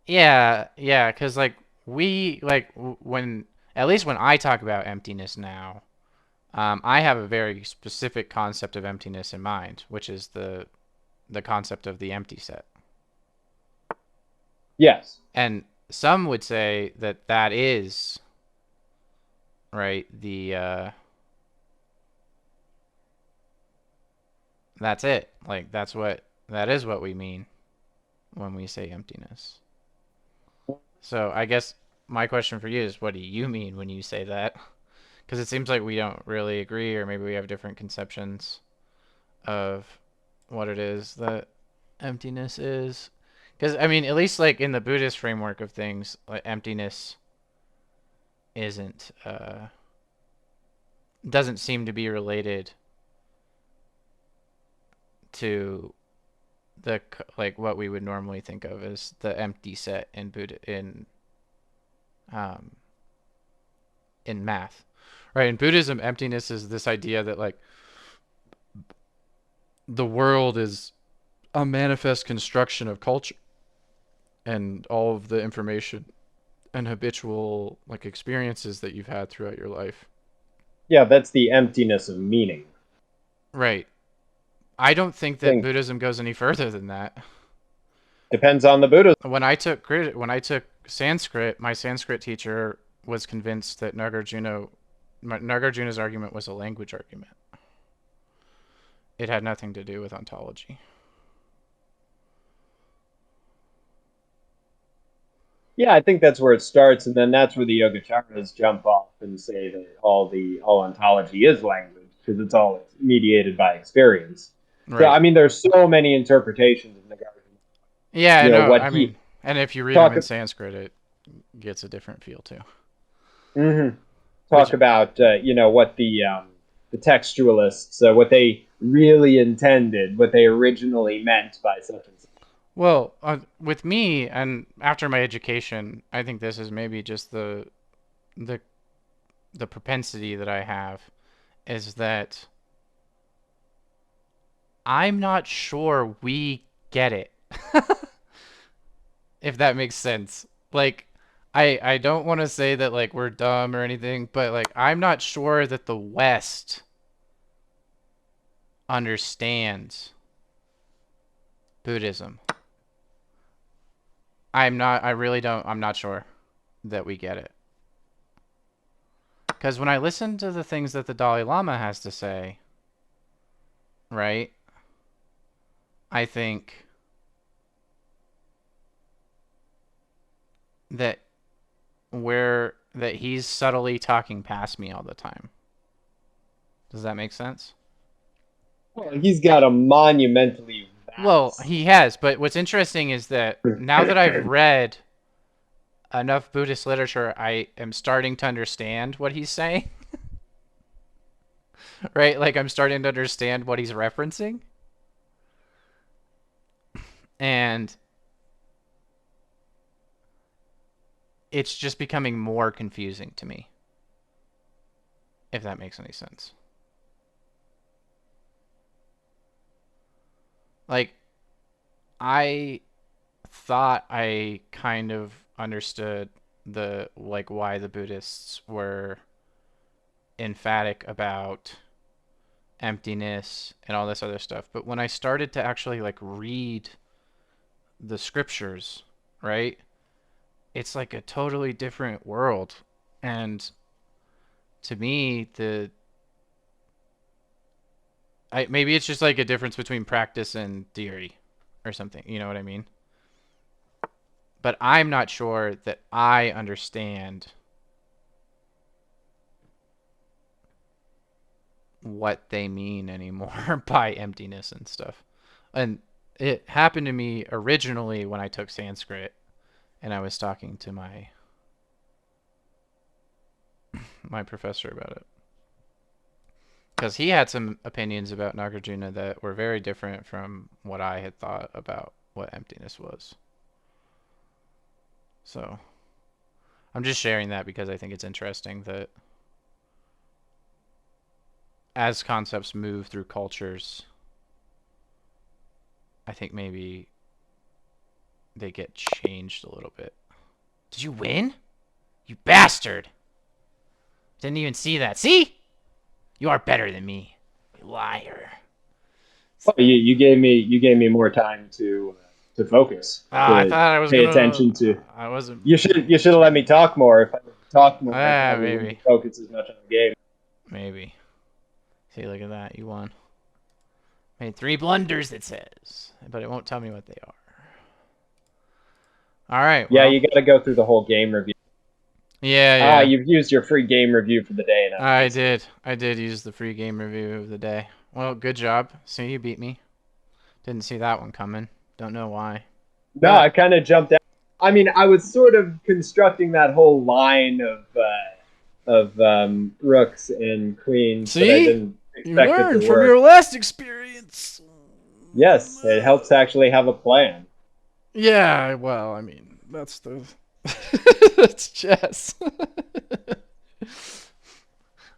Yeah, yeah, because like when at least when I talk about emptiness now, I have a very specific concept of emptiness in mind, which is the concept of the empty set. Yes. And some would say that that is right the that's it. Like that is what we mean when we say emptiness. So I guess my question for you is, what do you mean when you say that? Because it seems like we don't really agree, or maybe we have different conceptions of what it is that emptiness is. Because I mean, at least like in the Buddhist framework of things, like emptiness isn't doesn't seem to be related to the like what we would normally think of as the empty set in Buddha um in math. Right, in Buddhism, emptiness is this idea that like the world is a manifest construction of culture and all of the information and habitual like experiences that you've had throughout your life. Yeah, that's the emptiness of meaning. Right. I don't think I that think Buddhism goes any further than that. Depends on the Buddhist. When I took Sanskrit, my Sanskrit teacher was convinced that Nagarjuna's argument was a language argument. It had nothing to do with ontology. Yeah, I think that's where it starts, and then that's where the Yogacaras jump off and say that all ontology is language because it's all mediated by experience. So Right. I mean, there's so many interpretations of Nagarjuna. Yeah, I You know know. what I mean, he and if you read them talk in Sanskrit, it gets a different feel too. mhm, Which, talk about what the textualists what they really intended, what they originally meant by such and such. well, with me and after my education, I think this is maybe just the the propensity that I have is that I'm not sure we get it. If that makes sense. Like I don't want to say that like we're dumb or anything, but like I'm not sure that the West understands Buddhism. I really don't. I'm not sure that we get it. Cuz when I listen to the things that the Dalai Lama has to say, right? I think that that he's subtly talking past me all the time. Does that make sense? Well, he's got a monumentally Well, vast. he has, but what's interesting is that now that I've read enough Buddhist literature, I am starting to understand what he's saying, right? Like I'm starting to understand what he's referencing, and it's just becoming more confusing to me, if that makes any sense. Like I thought I kind of understood the like why the Buddhists were emphatic about emptiness and all this other stuff. But when I started to actually like read the scriptures, right? It's like a totally different world. And to me, maybe it's just like a difference between practice and theory or something. You know what I mean? But I'm not sure that I understand what they mean anymore by emptiness and stuff. And it happened to me originally when I took Sanskrit and I was talking to my professor about it. Because he had some opinions about Nagarjuna that were very different from what I had thought about what emptiness was. So I'm just sharing that because I think it's interesting that as concepts move through cultures, I think maybe they get changed a little bit. Did you win? You bastard! Didn't even see that. See? You are better than me. You liar. Well, you gave me more time to focus, I to thought I was pay gonna. attention to. I wasn't. You should have let me talk more. If I talked more, I probably Maybe. wouldn't focus as much on the game. Maybe. See, look at that. You won. Made 3 blunders, it says. But it won't tell me what they are. Alright, Yeah, well. you got to go through the whole game review. Yeah, Ah, yeah. you've used your free game review for the day, and I I see. did. I did use the free game review of the day. Well, good job. See, you beat me. Didn't see that one coming. Don't know why. No, But, I kind of jumped out. I mean, I was sort of constructing that whole line of rooks and queens, but I see? didn't You expect it to learned from work. your last experience. Yes, it helps actually have a plan. Yeah, well, I mean, that's the. That's chess.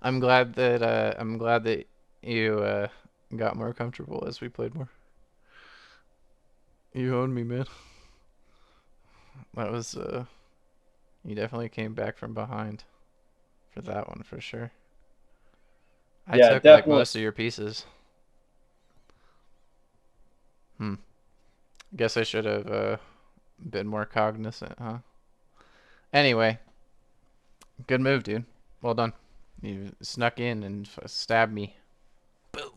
I'm glad that you got more comfortable as we played more. You owned me, man. That was you definitely came back from behind for that one for sure. I Yeah, took like definitely. most of your pieces. Hmm. Guess I should have been more cognizant, huh? Anyway, good move, dude. Well done. You snuck in and stabbed me. Boom.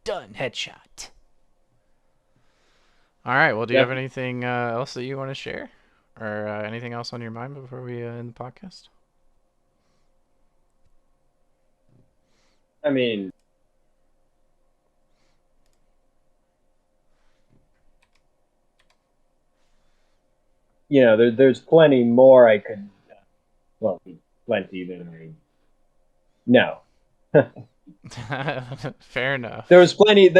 Done. Headshot. All right. Well, do you have Definitely. anything else that you want to share, or anything else on your mind before we end the podcast? I mean, there's plenty more I could. Well, plenty than I. No, Fair there enough. was plenty.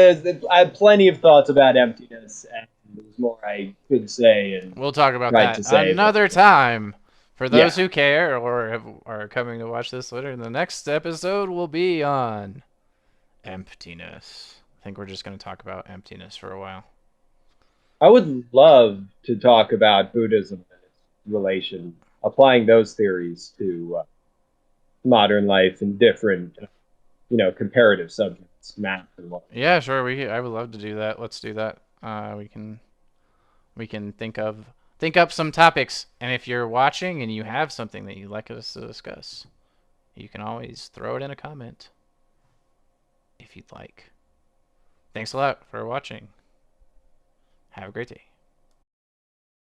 I had plenty of thoughts about emptiness, and there's more I could say and We'll talk about tried that to say, but another time. For those yeah, who care or are coming to watch this later, the next episode will be on emptiness. I think we're just going to talk about emptiness for a while. I would love to talk about Buddhism and its relation, applying those theories to modern life and different, comparative subjects, math and whatnot. Yeah, sure. I would love to do that. Let's do that. We can think up some topics, and if you're watching and you have something that you'd like us to discuss, you can always throw it in a comment if you'd like. Thanks a lot for watching. Have a great day.